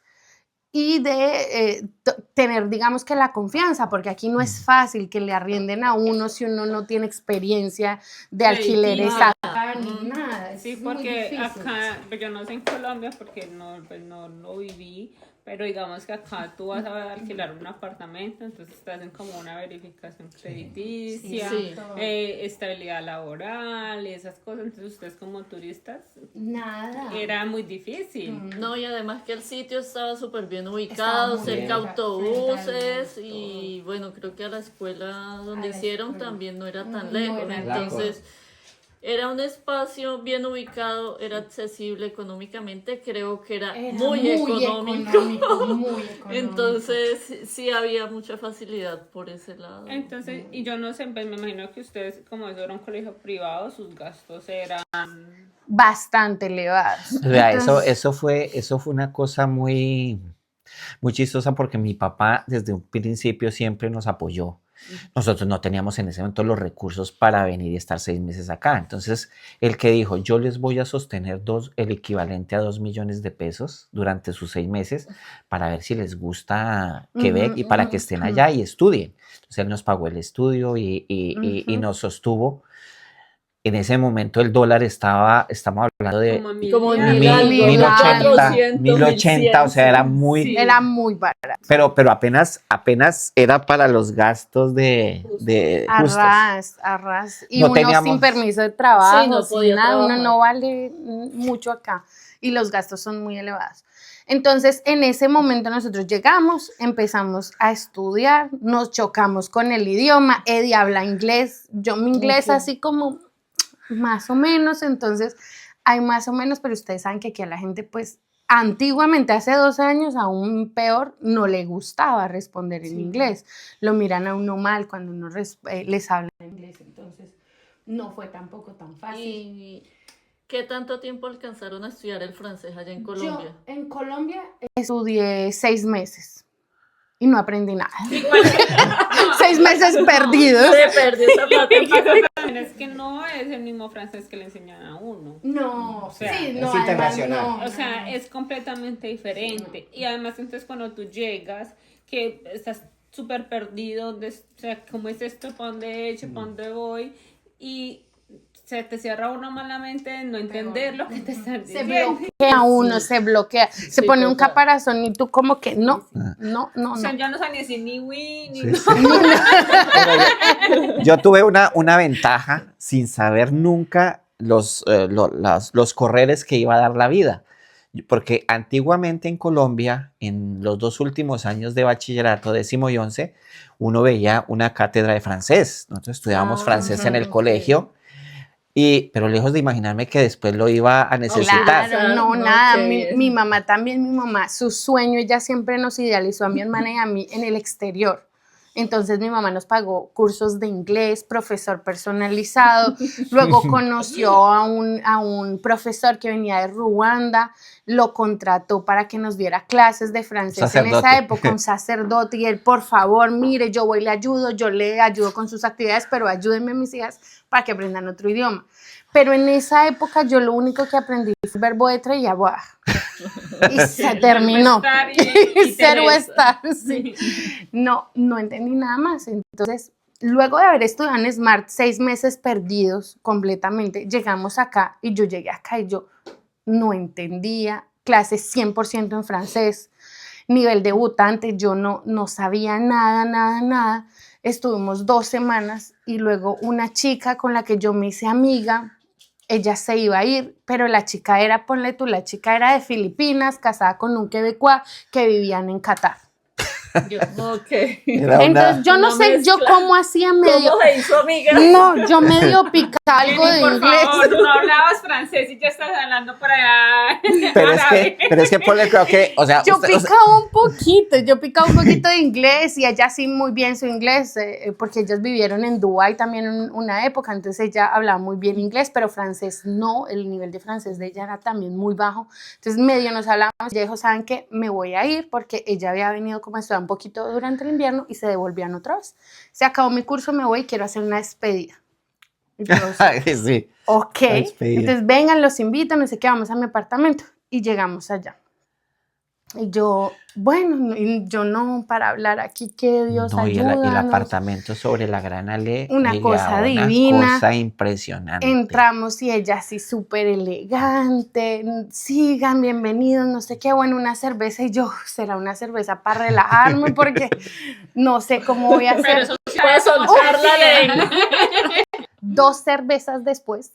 Speaker 4: y de tener, digamos que la confianza, porque aquí no es fácil que le arrienden a uno si uno no tiene experiencia de alquileres
Speaker 2: Nada.
Speaker 4: acá ni nada.
Speaker 2: Sí,
Speaker 4: es muy
Speaker 2: porque
Speaker 4: difícil.
Speaker 2: acá, pues yo no sé en Colombia porque no lo viví, pero digamos que acá tú vas a alquilar un apartamento, entonces te hacen como una verificación crediticia,
Speaker 3: Sí.
Speaker 2: estabilidad laboral y esas cosas, entonces ustedes como turistas
Speaker 4: Nada.
Speaker 2: era muy difícil.
Speaker 3: No, y además que el sitio estaba súper bien ubicado,
Speaker 4: muy
Speaker 3: cerca
Speaker 4: bien.
Speaker 3: autobuses
Speaker 4: Frente al
Speaker 3: y bueno, creo que a la escuela donde
Speaker 4: la
Speaker 3: hicieron
Speaker 4: escuela.
Speaker 3: también no era tan
Speaker 4: No
Speaker 3: lejos,
Speaker 4: era
Speaker 3: entonces era un espacio bien ubicado, era accesible económicamente, creo que era
Speaker 4: Era
Speaker 3: muy económico.
Speaker 4: muy económico.
Speaker 3: Entonces sí había mucha facilidad por ese lado.
Speaker 2: Entonces, y yo no sé, pues me imagino que ustedes, como eso era un colegio privado, sus gastos eran...
Speaker 4: bastante elevados.
Speaker 1: O sea,
Speaker 4: Entonces,
Speaker 1: eso fue una cosa muy chistosa porque mi papá desde un principio siempre nos apoyó. Nosotros no teníamos en ese momento los recursos para venir y estar 6 meses acá. Entonces, el que dijo, yo les voy a sostener el equivalente a 2 millones de pesos durante sus 6 meses para ver si les gusta Quebec y para que estén allá y estudien. Entonces, él nos pagó el estudio y nos sostuvo. En ese momento el dólar estamos hablando de
Speaker 3: Como
Speaker 2: mil-
Speaker 3: mil algo,
Speaker 1: 1080,
Speaker 3: 1400,
Speaker 1: 1080, o sea, era muy,
Speaker 2: Sí.
Speaker 4: era muy barato.
Speaker 1: pero apenas era para los gastos de justos.
Speaker 4: Arras. Y
Speaker 1: No
Speaker 4: uno
Speaker 1: teníamos-
Speaker 4: sin permiso de trabajo,
Speaker 3: Sí, no
Speaker 4: sin
Speaker 3: podía
Speaker 4: nada, uno
Speaker 3: trabajar.
Speaker 4: no vale mucho acá. Y los gastos son muy elevados. Entonces, en ese momento nosotros llegamos, empezamos a estudiar, nos chocamos con el idioma. Eddie habla inglés, yo mi inglés
Speaker 3: Ok.
Speaker 4: así como más o menos, entonces hay más o menos, pero ustedes saben que aquí a la gente pues antiguamente, hace 2 años, aún peor, no le gustaba responder en inglés. Lo miran a uno mal cuando uno les habla en inglés, entonces no fue tampoco tan fácil.
Speaker 3: ¿Y qué tanto tiempo alcanzaron a estudiar el francés allá en Colombia?
Speaker 4: Yo en Colombia estudié 6 meses y no aprendí nada. 6 meses perdidos.
Speaker 3: Se perdió esa plata.
Speaker 2: también es que no es el mismo francés que le enseñan a uno.
Speaker 4: No,
Speaker 2: O sea,
Speaker 4: sí,
Speaker 1: es
Speaker 4: no, además
Speaker 1: internacional.
Speaker 4: no.
Speaker 2: O sea, es completamente diferente. Y además, entonces, cuando tú llegas, que estás súper perdido, o sea, ¿cómo es esto? ¿Para dónde he hecho? ¿Para dónde voy? Y se te cierra uno malamente de no entender lo que te están
Speaker 4: Se
Speaker 2: diciendo.
Speaker 4: bloquea uno, se bloquea, se pone un caparazón y tú como que no.
Speaker 2: O sea, ya no sabía decir ni oui, ni
Speaker 1: Sí,
Speaker 2: no.
Speaker 1: sí. Pero yo tuve una ventaja sin saber nunca los correres que iba a dar la vida. Porque antiguamente en Colombia, en los 2 últimos años de bachillerato, 10º y 11, uno veía una cátedra de francés. Nosotros estudiábamos francés en el colegio, pero lejos de imaginarme que después lo iba a necesitar.
Speaker 4: Claro, no,
Speaker 3: No,
Speaker 4: nada.
Speaker 3: qué
Speaker 4: Mi
Speaker 3: bien.
Speaker 4: mamá también, su sueño, ella siempre nos idealizó a mi hermana y a mí en el exterior. Entonces mi mamá nos pagó cursos de inglés, profesor personalizado, luego conoció a un profesor que venía de Ruanda, lo contrató para que nos diera clases de francés en
Speaker 1: Sacerdote.
Speaker 4: esa época, un sacerdote, y él, por favor, mire, yo voy y le ayudo, yo le ayudo con sus actividades, pero ayúdenme mis hijas para que aprendan otro idioma. Pero en esa época yo lo único que aprendí fue el verbo être y avoir. Y se terminó.
Speaker 2: Estar y
Speaker 4: Ser o
Speaker 2: tener.
Speaker 4: estar, sí. No entendí nada más. Entonces, luego de haber estudiado en Smart 6 meses perdidos completamente, llegamos acá y yo llegué acá y yo no entendía, clases 100% en francés, nivel debutante, yo no sabía nada. Estuvimos 2 semanas y luego una chica con la que yo me hice amiga, ella se iba a ir, pero la chica era, ponle tú, la chica era de Filipinas, casada con un quebecois que vivían en Qatar.
Speaker 3: Ok.
Speaker 1: Era una-
Speaker 4: Entonces yo no
Speaker 3: una
Speaker 4: sé yo
Speaker 3: mezcla.
Speaker 4: cómo hacía medio,
Speaker 3: ¿Cómo se hizo amiga?
Speaker 4: no, yo medio picaba algo de
Speaker 2: Jenny, por
Speaker 4: inglés.
Speaker 2: favor, tú no hablabas francés y ya estás hablando por allá.
Speaker 1: pero es que Paul, creo que, o sea,
Speaker 4: Yo
Speaker 1: usted-
Speaker 4: picaba un poquito de inglés y ella sí muy bien su inglés, porque ellos vivieron en Dubái también una época, entonces ella hablaba muy bien inglés, pero francés no, el nivel de francés de ella era también muy bajo, entonces medio nos hablábamos, ella dijo, ¿saben qué? Me voy a ir porque ella había venido como a estudiar un poquito durante el invierno y se devolvían otra vez. Se acabó mi curso, me voy y quiero hacer una despedida. Y yo,
Speaker 1: sí.
Speaker 4: ok,
Speaker 1: La despedida.
Speaker 4: entonces vengan, los invito, no sé qué, vamos a mi apartamento y llegamos allá. Y yo, bueno, y yo no, para hablar aquí, que Dios
Speaker 1: No, y el
Speaker 4: ayúdanos.
Speaker 1: apartamento sobre la Gran Ale,
Speaker 4: Una
Speaker 1: oiga,
Speaker 4: cosa
Speaker 1: una
Speaker 4: divina.
Speaker 1: cosa impresionante.
Speaker 4: Entramos y ella así súper elegante, sigan, bienvenidos, no sé qué, bueno, una cerveza y yo, será una cerveza para relajarme porque no sé cómo voy a
Speaker 2: Pero
Speaker 4: hacer.
Speaker 2: eso
Speaker 3: Para soltar la lengua.
Speaker 4: 2 cervezas después,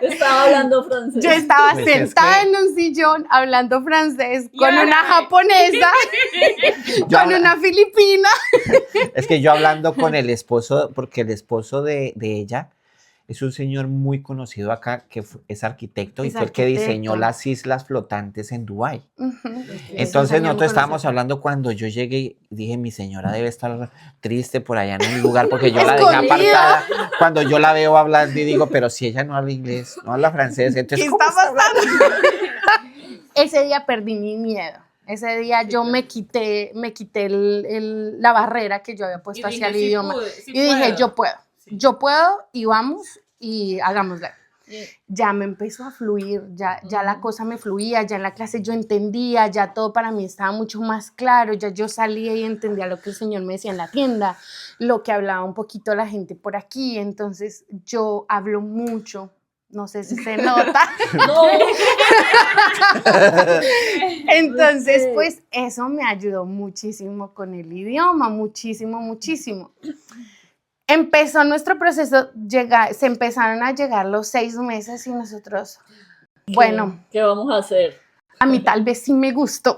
Speaker 3: Estaba hablando francés.
Speaker 4: yo estaba
Speaker 1: Pues es
Speaker 4: sentada
Speaker 1: que-
Speaker 4: en un sillón hablando francés
Speaker 2: Y
Speaker 4: con
Speaker 2: ahora-
Speaker 4: una japonesa,
Speaker 1: Yo
Speaker 4: con
Speaker 1: habla-
Speaker 4: una filipina.
Speaker 1: Es que yo hablando con el esposo, porque el esposo de ella es un señor muy conocido acá, que es arquitecto y
Speaker 4: Es
Speaker 1: fue el que diseñó
Speaker 4: arquitecto.
Speaker 1: las islas flotantes en Dubái.
Speaker 4: Ujú.
Speaker 1: Entonces
Speaker 4: señor
Speaker 1: nosotros
Speaker 4: muy
Speaker 1: estábamos
Speaker 4: conocido.
Speaker 1: hablando cuando yo llegué y dije, mi señora debe estar triste por allá en un lugar porque yo la dejé
Speaker 4: Escondida.
Speaker 1: apartada. Cuando yo la veo hablando y digo, pero si ella no habla inglés, no habla francés, entonces
Speaker 4: ¿Qué
Speaker 1: ¿cómo
Speaker 4: está
Speaker 1: está hablando?
Speaker 4: Ese día perdí mi miedo. Ese día yo me quité la barrera que yo había puesto hacia el idioma. Y dije, yo puedo y vamos y hagámosla. Ya me empezó a fluir, ya la cosa me fluía, ya en la clase yo entendía, ya todo para mí estaba mucho más claro, ya yo salía y entendía lo que el Señor me decía en la tienda, lo que hablaba un poquito la gente por aquí, entonces yo hablo mucho, no sé si se nota.
Speaker 3: No.
Speaker 4: Entonces,
Speaker 3: Sí.
Speaker 4: pues eso me ayudó muchísimo con el idioma, muchísimo. Empezó nuestro proceso, se empezaron a llegar los 6 meses y nosotros, bueno,
Speaker 3: ¿Qué vamos a hacer?
Speaker 4: a mí tal vez sí me gustó.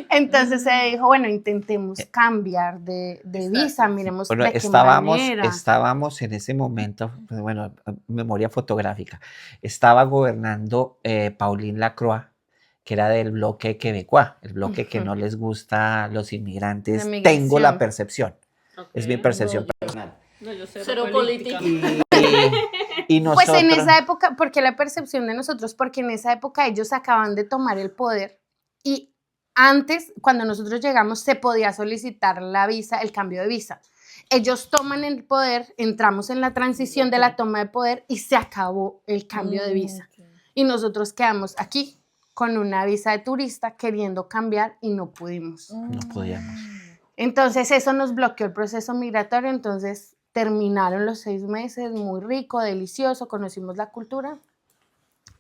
Speaker 4: Entonces se dijo, bueno, intentemos cambiar de visa, miremos
Speaker 1: Bueno,
Speaker 4: de qué manera.
Speaker 1: estábamos en ese momento, pues, bueno, memoria fotográfica, estaba gobernando Pauline Lacroix, que era del bloque quebecois, el bloque que no les gusta a los inmigrantes,
Speaker 4: La
Speaker 1: tengo la
Speaker 4: migración.
Speaker 1: percepción, es mi percepción personal.
Speaker 2: No, yo
Speaker 3: Cero política.
Speaker 1: Y nosotros,
Speaker 4: Pues en esa época, porque la percepción de nosotros, porque en esa época ellos acaban de tomar el poder y antes, cuando nosotros llegamos, se podía solicitar la visa, el cambio de visa. Ellos toman el poder, entramos en la transición de la toma de poder y se acabó el cambio de visa. Y nosotros quedamos aquí con una visa de turista queriendo cambiar y no pudimos.
Speaker 1: No podíamos.
Speaker 4: Entonces eso nos bloqueó el proceso migratorio, entonces terminaron los 6 meses, muy rico, delicioso, conocimos la cultura,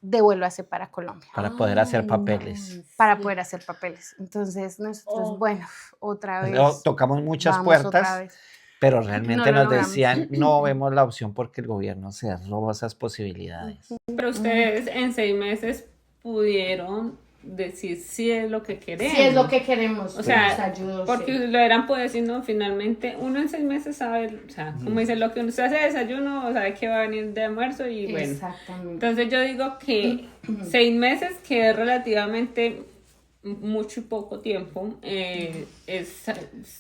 Speaker 4: devuélvase para Colombia.
Speaker 1: Para poder hacer papeles.
Speaker 4: Para poder hacer papeles. Entonces nosotros, bueno, otra vez.
Speaker 1: Tocamos muchas
Speaker 4: vamos otra
Speaker 1: puertas,
Speaker 4: vez.
Speaker 1: pero realmente
Speaker 4: No lo
Speaker 1: nos
Speaker 4: logramos.
Speaker 1: decían, no vemos la opción porque el gobierno cerró esas posibilidades.
Speaker 2: Pero ustedes en 6 meses pudieron decir si es lo que queremos.
Speaker 4: Si es lo que queremos,
Speaker 2: O sea,
Speaker 4: nos ayudó,
Speaker 2: porque
Speaker 4: sí.
Speaker 2: lo eran pues decir, no, finalmente uno en 6 meses sabe, o sea, como dice, lo que uno se hace de desayuno, sabe que va a venir de almuerzo y bueno.
Speaker 4: Exactamente.
Speaker 2: Entonces yo digo que 6 meses, que es relativamente mucho y poco tiempo, es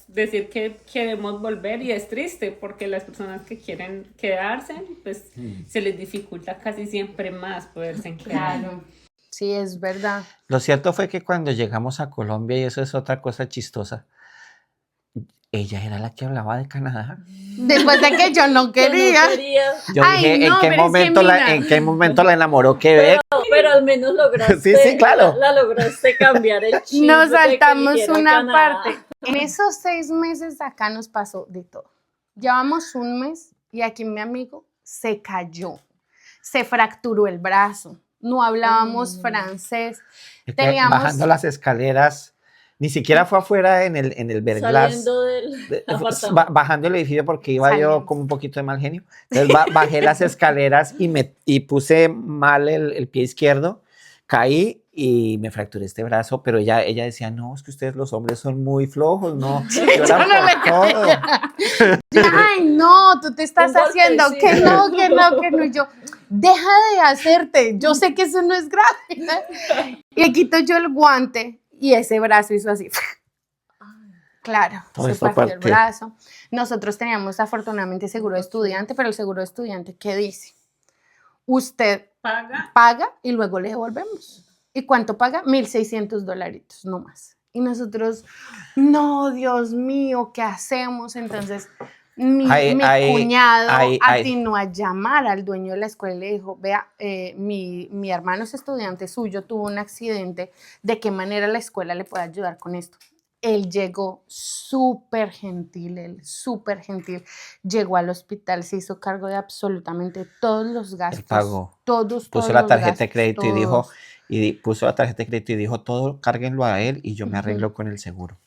Speaker 2: decir que queremos volver y es triste porque las personas que quieren quedarse, pues se les dificulta casi siempre más poderse quedar.
Speaker 4: Claro. Sí, es verdad.
Speaker 1: Lo cierto fue que cuando llegamos a Colombia, y eso es otra cosa chistosa, ella era la que hablaba de Canadá.
Speaker 4: Después de que yo no quería.
Speaker 1: Yo
Speaker 4: Ay,
Speaker 1: dije,
Speaker 4: no,
Speaker 1: ¿en qué
Speaker 4: pero es que
Speaker 1: momento
Speaker 4: mira.
Speaker 1: ¿en qué momento la enamoró Quebec?
Speaker 3: Pero al menos lograste,
Speaker 1: Sí, sí, claro.
Speaker 3: la lograste cambiar el chip.
Speaker 4: Nos
Speaker 3: de que
Speaker 4: saltamos
Speaker 3: eligiera
Speaker 4: una
Speaker 3: Canadá.
Speaker 4: parte. En esos 6 meses acá nos pasó de todo. Llevamos un mes y aquí mi amigo se cayó, se fracturó el brazo, no hablábamos francés,
Speaker 1: Es que
Speaker 4: teníamos...
Speaker 1: Bajando las escaleras, ni siquiera fue afuera en el Verglas.
Speaker 3: Saliendo del apartamento.
Speaker 1: Bajando el edificio porque iba yo
Speaker 4: Salimos.
Speaker 1: como un poquito de mal genio. Entonces bajé las escaleras y puse mal el pie izquierdo, caí y me fracturé este brazo, pero ella decía, no, es que ustedes los hombres son muy flojos, no, lloran
Speaker 4: no le
Speaker 1: por todo.
Speaker 4: Ay, no, tú te estás
Speaker 3: Un
Speaker 4: haciendo,
Speaker 3: golpecito.
Speaker 4: que no, que no, que no. Y yo, deja de hacerte, yo sé que eso no es grave. Le quito yo el guante y ese brazo hizo así. Claro,
Speaker 1: Todo
Speaker 4: se
Speaker 1: esto
Speaker 4: partió el
Speaker 1: parte.
Speaker 4: brazo. Nosotros teníamos afortunadamente seguro de estudiante, pero el seguro de estudiante, ¿qué dice? Usted
Speaker 2: Paga.
Speaker 4: paga y luego le devolvemos. ¿Y cuánto paga? $1,600, no más. Y nosotros, no, Dios mío, ¿qué hacemos? Entonces, mi cuñado atinó a llamar al dueño de la escuela y le dijo, vea, mi hermano es estudiante suyo, tuvo un accidente, ¿de qué manera la escuela le puede ayudar con esto? Él llegó súper gentil, llegó al hospital, se hizo cargo de absolutamente todos los gastos.
Speaker 1: Él pagó.
Speaker 4: Todos
Speaker 1: Puso la
Speaker 4: los
Speaker 1: tarjeta de
Speaker 4: gastos,
Speaker 1: crédito y
Speaker 4: todos.
Speaker 1: puso la tarjeta de crédito y dijo, todo cárguenlo a él y yo me arreglo con el seguro.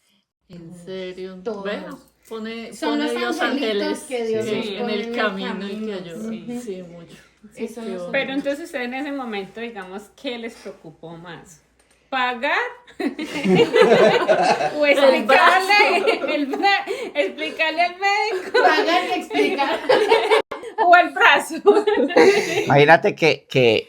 Speaker 3: En serio,
Speaker 4: Todos.
Speaker 3: vea, pone
Speaker 4: Son los
Speaker 3: Dios
Speaker 4: angelitos
Speaker 3: ángeles
Speaker 4: que Dios
Speaker 3: sí,
Speaker 4: nos
Speaker 3: en
Speaker 4: pone
Speaker 3: el camino y que ayudan.
Speaker 2: Sí.
Speaker 3: Sí, mucho.
Speaker 4: Eso
Speaker 3: Qué
Speaker 4: no
Speaker 3: bonito.
Speaker 2: Pero entonces ustedes en ese momento, digamos, ¿qué les preocupó más? ¿Pagar? ¿O explicarle al médico?
Speaker 4: Pagar y explicar.
Speaker 2: ¿O el brazo?
Speaker 1: Imagínate que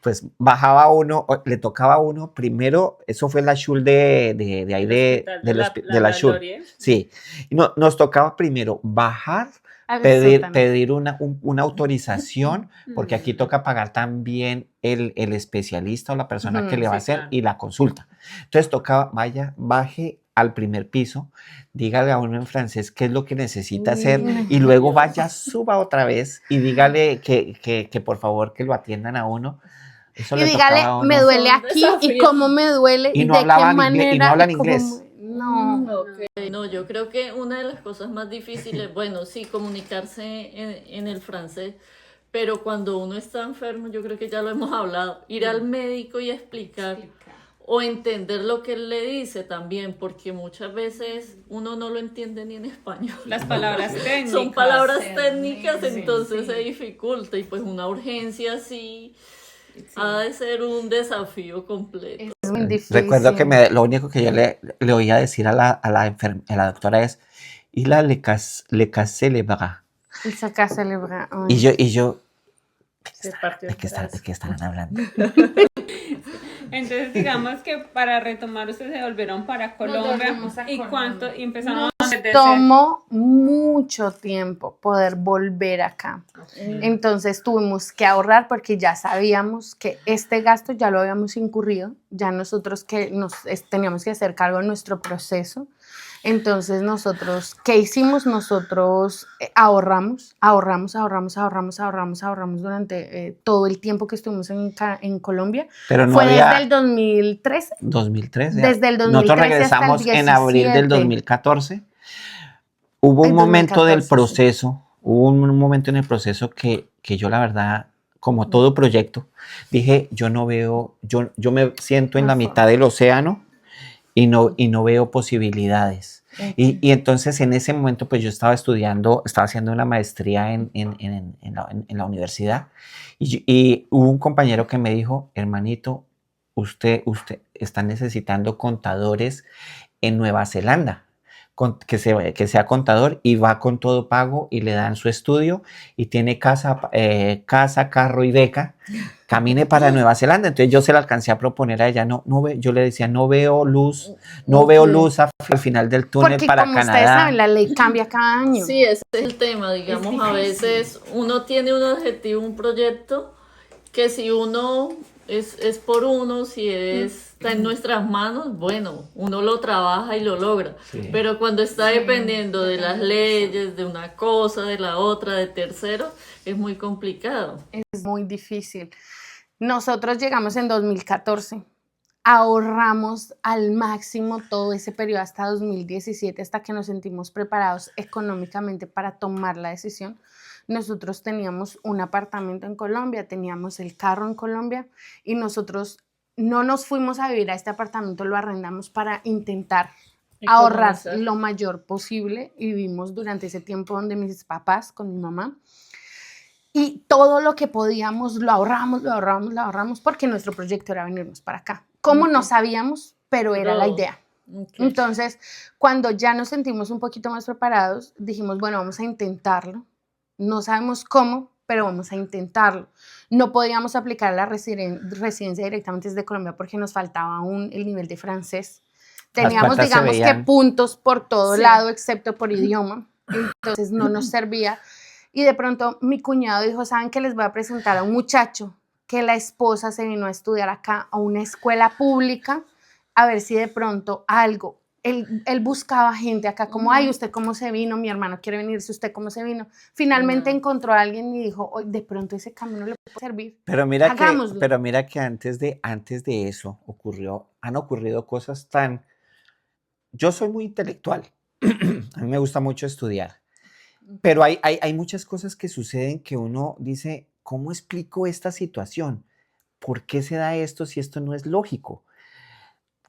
Speaker 1: pues bajaba uno, le tocaba a uno primero, eso fue la Schul de ahí de la Schul.
Speaker 2: Laurier.
Speaker 1: Sí, y nos tocaba primero bajar, pedir una autorización, porque aquí toca pagar también el especialista o la persona que le va a hacer
Speaker 2: claro.
Speaker 1: y la consulta. Entonces tocaba, baje al primer piso, dígale a uno en francés qué es lo que necesita hacer y luego vaya, suba otra vez y dígale que por favor que lo atiendan a uno. Eso
Speaker 4: Y
Speaker 1: le
Speaker 4: dígale,
Speaker 1: tocaba a uno.
Speaker 4: me duele
Speaker 3: Son
Speaker 4: aquí y
Speaker 3: desafíos.
Speaker 4: cómo me duele
Speaker 1: Y
Speaker 4: y
Speaker 1: no
Speaker 4: de
Speaker 1: hablaban
Speaker 4: qué
Speaker 1: inglés,
Speaker 4: manera.
Speaker 1: y no hablan
Speaker 4: y cómo-
Speaker 1: inglés.
Speaker 4: No.
Speaker 3: Ok, no, yo creo que una de las cosas más difíciles, bueno, sí, comunicarse en el francés, pero cuando uno está enfermo, yo creo que ya lo hemos hablado, ir al médico y explicar o entender lo que él le dice también, porque muchas veces uno no lo entiende ni en español.
Speaker 2: Las palabras técnicas.
Speaker 3: Son palabras
Speaker 4: Sí,
Speaker 3: técnicas,
Speaker 4: sí,
Speaker 3: entonces
Speaker 2: sí.
Speaker 3: se dificulta y pues una urgencia así ha de ser un desafío completo.
Speaker 4: Es muy difícil.
Speaker 1: Recuerdo que lo único que yo le oía decir a la doctora es, y la le cassé le bras.
Speaker 4: Y sacarse el brazo.
Speaker 1: Y yo,
Speaker 2: Se partió el brazo.
Speaker 1: ¿de qué estarán hablando?
Speaker 2: Entonces, digamos que para retomar, ustedes se volvieron para Colombia.
Speaker 4: volvimos a
Speaker 2: ¿Y
Speaker 4: Colombia.
Speaker 2: cuánto? Y empezamos desde
Speaker 4: Tomó mucho tiempo poder volver acá. Entonces tuvimos que ahorrar porque ya sabíamos que este gasto ya lo habíamos incurrido, ya nosotros que teníamos que hacer cargo de nuestro proceso. Entonces nosotros, ¿qué hicimos? Nosotros ahorramos durante todo el tiempo que estuvimos en Colombia.
Speaker 1: Pero no
Speaker 4: Fue
Speaker 1: había...
Speaker 4: desde el 2013.
Speaker 1: 2013.
Speaker 4: Desde el 2013
Speaker 1: Nosotros
Speaker 4: hasta el
Speaker 1: regresamos en abril del
Speaker 4: 17.
Speaker 1: 2014. Hubo un
Speaker 4: En
Speaker 1: momento
Speaker 4: 2014,
Speaker 1: del
Speaker 4: sí.
Speaker 1: proceso, hubo un momento en el proceso que yo la verdad, como todo proyecto, dije, yo no veo, yo me siento en la mitad del océano y no veo posibilidades. Y entonces en ese momento pues yo estaba estudiando, estaba haciendo una maestría en la universidad y hubo un compañero que me dijo, hermanito, usted está necesitando contadores en Nueva Zelanda, que sea contador y va con todo pago y le dan su estudio y tiene casa, carro y beca, camine para Nueva Zelanda. Entonces yo se la alcancé a proponer a ella, yo le decía, no veo luz al final del túnel
Speaker 4: Porque
Speaker 1: para
Speaker 4: como
Speaker 1: Canadá.
Speaker 4: ustedes saben, la ley cambia cada año.
Speaker 3: Sí, ese es el tema, digamos, a veces uno tiene un objetivo, un proyecto, que si uno es por uno, si está en nuestras manos, bueno, uno lo trabaja y lo logra.
Speaker 1: Sí.
Speaker 3: Pero cuando está dependiendo de las leyes, de una cosa, de la otra, de terceros, es muy complicado.
Speaker 4: Es muy difícil. Nosotros llegamos en 2014, ahorramos al máximo todo ese periodo hasta 2017, hasta que nos sentimos preparados económicamente para tomar la decisión. Nosotros teníamos un apartamento en Colombia, teníamos el carro en Colombia y nosotros no nos fuimos a vivir a este apartamento, lo arrendamos para intentar ahorrar lo mayor posible y vivimos durante ese tiempo donde mis papás, con mi mamá. Y todo lo que podíamos lo ahorramos porque nuestro proyecto era venirnos para acá. ¿Cómo? No sabíamos, pero era la idea. Entonces, cuando ya nos sentimos un poquito más preparados, dijimos, bueno, vamos a intentarlo. No sabemos cómo, pero vamos a intentarlo. No podíamos aplicar la residencia directamente desde Colombia porque nos faltaba el nivel de francés. Teníamos, digamos que puntos por todo lado, excepto por idioma. Entonces, no nos servía. Y de pronto mi cuñado dijo, ¿saben qué? Les voy a presentar a un muchacho que la esposa se vino a estudiar acá a una escuela pública, a ver si de pronto algo. Él buscaba gente acá como, ay, ¿usted cómo se vino? Mi hermano quiere venirse, ¿usted cómo se vino? Finalmente encontró a alguien y dijo, de pronto ese camino le puede servir.
Speaker 1: Pero mira que antes de eso han ocurrido cosas tan... Yo soy muy intelectual, a mí me gusta mucho estudiar. Pero hay muchas cosas que suceden que uno dice, ¿cómo explico esta situación? ¿Por qué se da esto si esto no es lógico?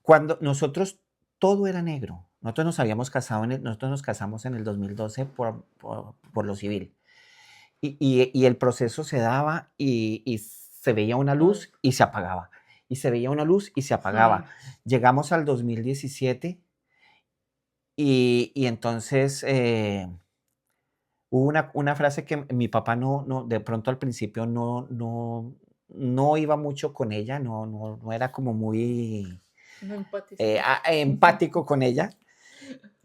Speaker 1: Cuando nosotros, todo era negro. Nosotros nos casamos en el 2012 por lo civil. Y el proceso se daba y se veía una luz y se apagaba. Y se veía una luz y se apagaba. Llegamos al 2017 y entonces... hubo una frase que mi papá de pronto al principio no iba mucho con ella, no era como muy empático con ella,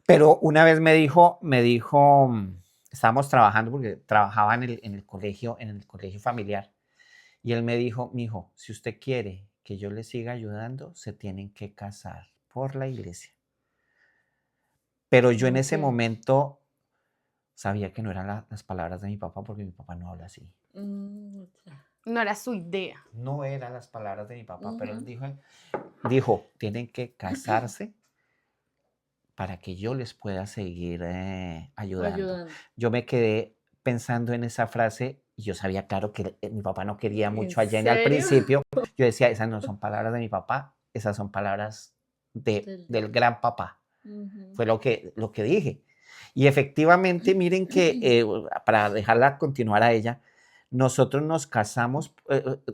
Speaker 1: pero una vez me dijo, estábamos trabajando porque trabajaba en el colegio familiar, y él me dijo, mijo, si usted quiere que yo le siga ayudando, se tienen que casar por la iglesia. Pero yo en ese momento sabía que no eran las palabras de mi papá porque mi papá no habla así.
Speaker 4: No era su idea.
Speaker 1: No eran las palabras de mi papá, pero él dijo, tienen que casarse para que yo les pueda seguir ayudando. Yo me quedé pensando en esa frase y yo sabía, claro, que mi papá no quería mucho a Jenny al principio. Yo decía, esas no son palabras de mi papá, esas son palabras del gran papá. Fue lo que dije. Y efectivamente, miren que, para dejarla continuar a ella, nosotros nos casamos,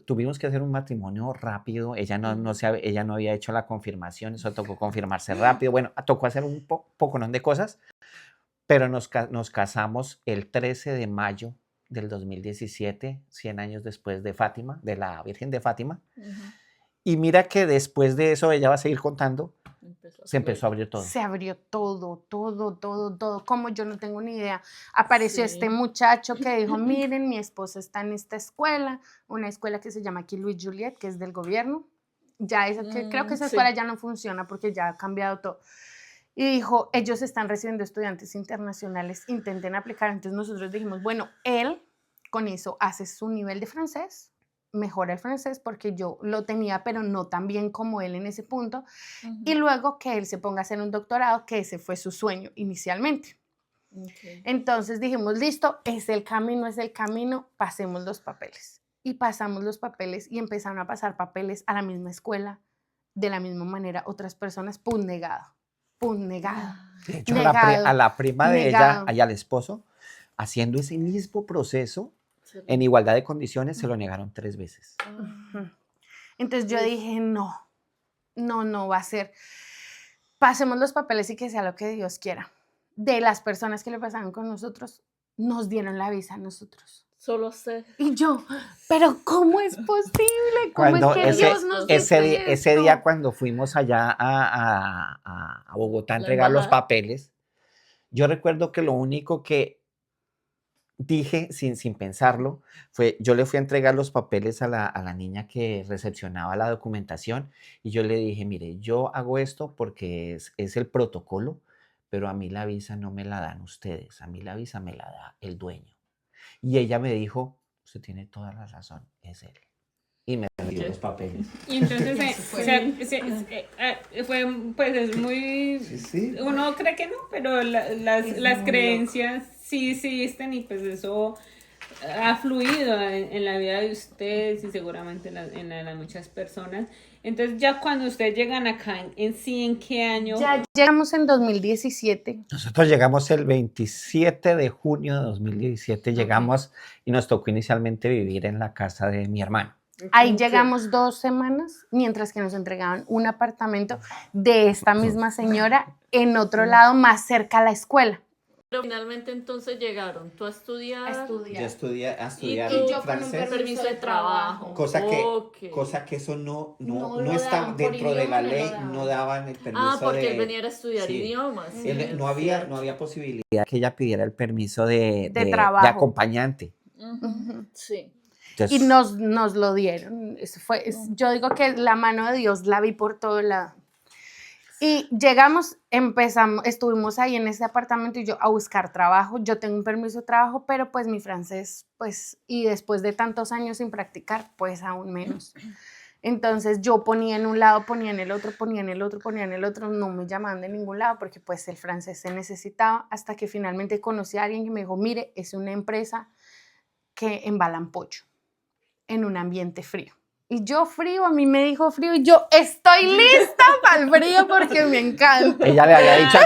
Speaker 1: tuvimos que hacer un matrimonio rápido, ella no había hecho la confirmación, eso tocó confirmarse rápido, bueno, tocó hacer un poconón de cosas, pero nos casamos el 13 de mayo del 2017, 100 años después de Fátima, de la Virgen de Fátima, y mira que después de eso, ella va a seguir contando, se empezó a abrir todo.
Speaker 4: Se abrió todo. Como yo no tengo ni idea. Apareció este muchacho que dijo, miren, mi esposa está en esta escuela, una escuela que se llama aquí Louis Juliet, que es del gobierno. Ya creo que esa escuela ya no funciona porque ya ha cambiado todo. y dijo, ellos están recibiendo estudiantes internacionales, intenten aplicar. Entonces nosotros dijimos, bueno, él con eso hace su nivel de francés, mejora el francés porque yo lo tenía, pero no tan bien como él en ese punto, y luego que él se ponga a hacer un doctorado, que ese fue su sueño inicialmente. Entonces dijimos, listo, es el camino, pasemos los papeles. Y pasamos los papeles y empezaron a pasar papeles a la misma escuela, de la misma manera, otras personas, pum, negado.
Speaker 1: De hecho,
Speaker 4: Negado,
Speaker 1: a la prima de
Speaker 4: negado.
Speaker 1: ella y al esposo, haciendo ese mismo proceso, en igualdad de condiciones, se lo negaron 3 veces.
Speaker 4: Entonces yo dije, no va a ser. Pasemos los papeles y que sea lo que Dios quiera. De las personas que le pasaron con nosotros, nos dieron la visa a nosotros.
Speaker 3: Solo sé.
Speaker 4: Y yo, pero ¿cómo es posible? ¿Cómo
Speaker 1: Cuando
Speaker 4: es que Dios nos dice
Speaker 1: ese
Speaker 4: esto?
Speaker 1: día cuando fuimos allá a Bogotá a
Speaker 3: La
Speaker 1: entregar los
Speaker 3: embajada.
Speaker 1: papeles, yo recuerdo que lo único que dije sin pensarlo fue, yo le fui a entregar los papeles a la niña que recepcionaba la documentación y yo le dije, mire, yo hago esto porque es el protocolo, pero a mí la visa no me la dan ustedes, a mí la visa me la da el dueño. Y ella me dijo, usted tiene toda la razón, es él. Y me dio los papeles.
Speaker 2: Y entonces fue, pues es muy,
Speaker 1: Sí.
Speaker 2: uno cree que no, pero las creencias sí existen y pues eso ha fluido en la vida de ustedes y seguramente en la de las muchas personas. Entonces ya cuando ustedes llegan acá, ¿en qué año?
Speaker 4: Ya llegamos en 2017.
Speaker 1: Nosotros llegamos el 27 de junio de 2017, llegamos y nos tocó inicialmente vivir en la casa de mi hermano.
Speaker 4: Ahí llegamos 2 semanas, mientras que nos entregaban un apartamento de esta misma señora en otro lado, más cerca a la escuela.
Speaker 3: Pero finalmente entonces llegaron, tú a estudiar.
Speaker 1: Yo estudié a estudiar
Speaker 3: Y
Speaker 4: yo con un
Speaker 1: francés,
Speaker 3: permiso de trabajo.
Speaker 1: cosa que eso
Speaker 4: No
Speaker 1: no
Speaker 4: lo
Speaker 1: está
Speaker 4: daban, por
Speaker 1: dentro de la
Speaker 4: idioma no lo
Speaker 1: ley,
Speaker 4: daban.
Speaker 1: no daban el permiso
Speaker 3: Porque
Speaker 1: de...
Speaker 3: él venía a estudiar
Speaker 1: sí.
Speaker 3: idiomas.
Speaker 1: Él- no había posibilidad que ella pidiera el permiso de
Speaker 4: trabajo.
Speaker 1: acompañante.
Speaker 3: Sí.
Speaker 1: Entonces,
Speaker 4: Y nos lo dieron. Yo digo que la mano de Dios la vi por todo lado. Y llegamos, estuvimos ahí en ese apartamento y yo a buscar trabajo. Yo tengo un permiso de trabajo, pero pues mi francés, pues, y después de tantos años sin practicar, pues aún menos. Entonces yo ponía en un lado, ponía en el otro, no me llamaban de ningún lado porque pues el francés se necesitaba, hasta que finalmente conocí a alguien que me dijo, mire, es una empresa que embalan pollo en un ambiente frío. Y yo frío, a mí me dijo frío y yo estoy lista para el frío porque me encanta.
Speaker 1: ella le había dicho,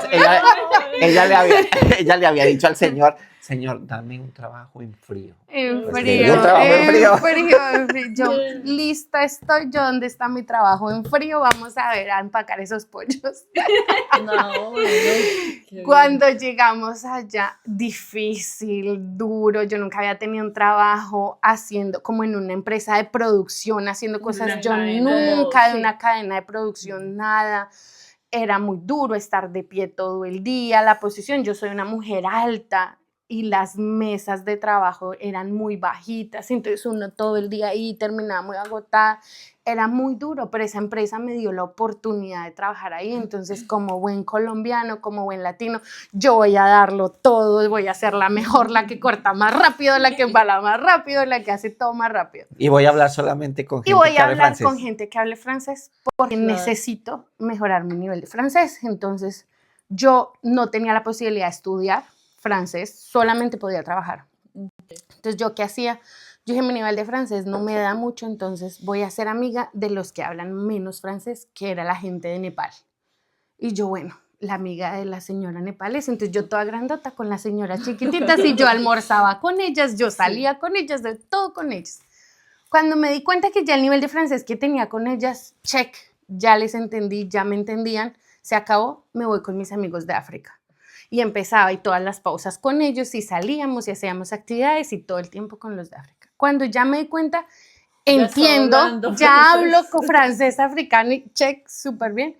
Speaker 1: ella le había dicho al señor, dame un trabajo en frío.
Speaker 4: En
Speaker 1: Pues
Speaker 4: frío,
Speaker 1: quería un trabajo en frío.
Speaker 4: en frío. Yo lista estoy, yo dónde está mi trabajo en frío, vamos a ver, a empacar esos pollos.
Speaker 3: No,
Speaker 4: Cuando llegamos allá, difícil, duro, yo nunca había tenido un trabajo haciendo, como en una empresa de producción, haciendo cosas,
Speaker 2: Una
Speaker 4: yo
Speaker 2: cadena,
Speaker 4: nunca de
Speaker 3: sí.
Speaker 4: una cadena de producción, nada. Era muy duro estar de pie todo el día, la posición, yo soy una mujer alta y las mesas de trabajo eran muy bajitas, entonces uno todo el día ahí terminaba muy agotada, era muy duro, pero esa empresa me dio la oportunidad de trabajar ahí, entonces como buen colombiano, como buen latino, yo voy a darlo todo, voy a ser la mejor, la que corta más rápido, la que embala más rápido, la que hace todo más rápido.
Speaker 1: Y voy a hablar solamente con gente
Speaker 4: Y voy
Speaker 1: que
Speaker 4: a
Speaker 1: hable
Speaker 4: hablar
Speaker 1: francés.
Speaker 4: con gente que hable francés porque necesito mejorar mi nivel de francés. Entonces, yo no tenía la posibilidad de estudiar francés, solamente podía trabajar. Entonces, ¿yo qué hacía? Yo dije, mi nivel de francés no me da mucho, entonces voy a ser amiga de los que hablan menos francés, que era la gente de Nepal. Y yo, bueno, la amiga de la señora nepalesa, entonces yo toda grandota con las señoras chiquititas y yo almorzaba con ellas, yo salía con ellas, de todo con ellas. Cuando me di cuenta que ya el nivel de francés que tenía con ellas, check, ya les entendí, ya me entendían, se acabó, me voy con mis amigos de África. Y empezaba y todas las pausas con ellos y salíamos y hacíamos actividades y todo el tiempo con los de África. Cuando ya me di cuenta, entiendo, ya hablo con francés africano y check, súper bien.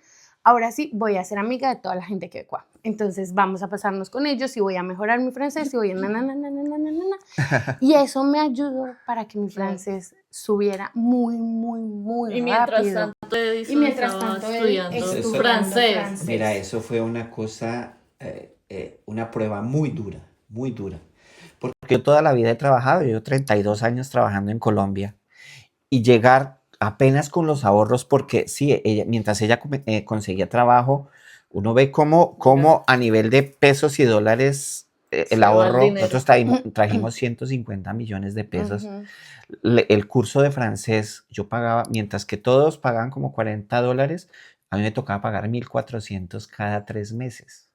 Speaker 4: ahora sí voy a ser amiga de toda la gente quechua. Entonces vamos a pasarnos con ellos y voy a mejorar mi francés y voy a y eso me ayudó para que mi francés subiera muy, muy, muy
Speaker 3: Y mientras
Speaker 4: rápido.
Speaker 3: tanto, Edison
Speaker 4: Y mientras
Speaker 3: estaba
Speaker 4: tanto, él
Speaker 3: estudiando
Speaker 1: estudiando
Speaker 3: francés.
Speaker 1: Mira, eso fue una cosa, una prueba muy dura, muy dura. Porque yo toda la vida he trabajado, yo 32 años trabajando en Colombia y llegar apenas con los ahorros, porque sí, mientras ella conseguía trabajo, uno ve cómo a nivel de pesos y dólares el
Speaker 3: Se va el
Speaker 1: ahorro,
Speaker 3: dinero.
Speaker 1: nosotros trajimos 150 millones de pesos.
Speaker 4: Ujú.
Speaker 1: El curso de francés yo pagaba, mientras que todos pagaban como $40, a mí me tocaba pagar 1.400 cada 3 meses.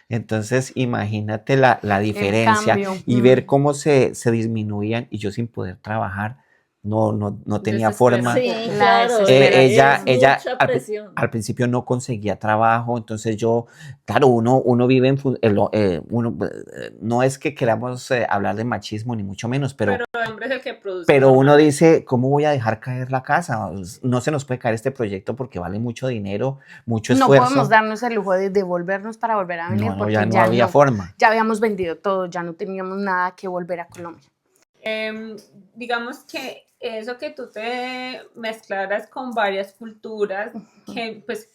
Speaker 1: Entonces, imagínate la diferencia
Speaker 4: cambio.
Speaker 1: y ver cómo se disminuían y yo sin poder trabajar, no tenía forma.
Speaker 3: Sí,
Speaker 4: La
Speaker 3: claro.
Speaker 4: desesperación.
Speaker 1: Ella
Speaker 3: Mucha
Speaker 1: al,
Speaker 3: presión.
Speaker 1: al principio no conseguía trabajo, entonces yo, claro, uno vive no es que queramos hablar de machismo ni mucho menos, pero
Speaker 2: el hombre es el que produce.
Speaker 1: uno
Speaker 2: normalmente.
Speaker 1: dice, ¿cómo voy a dejar caer la casa? No se nos puede caer este proyecto porque vale mucho dinero, mucho
Speaker 4: No
Speaker 1: esfuerzo.
Speaker 4: podemos darnos el lujo de devolvernos para volver a venir
Speaker 1: No,
Speaker 4: porque
Speaker 1: ya no había forma.
Speaker 4: ya habíamos vendido todo, ya no teníamos nada que volver a Colombia.
Speaker 2: Digamos que eso que tú te mezclaras con varias culturas, que pues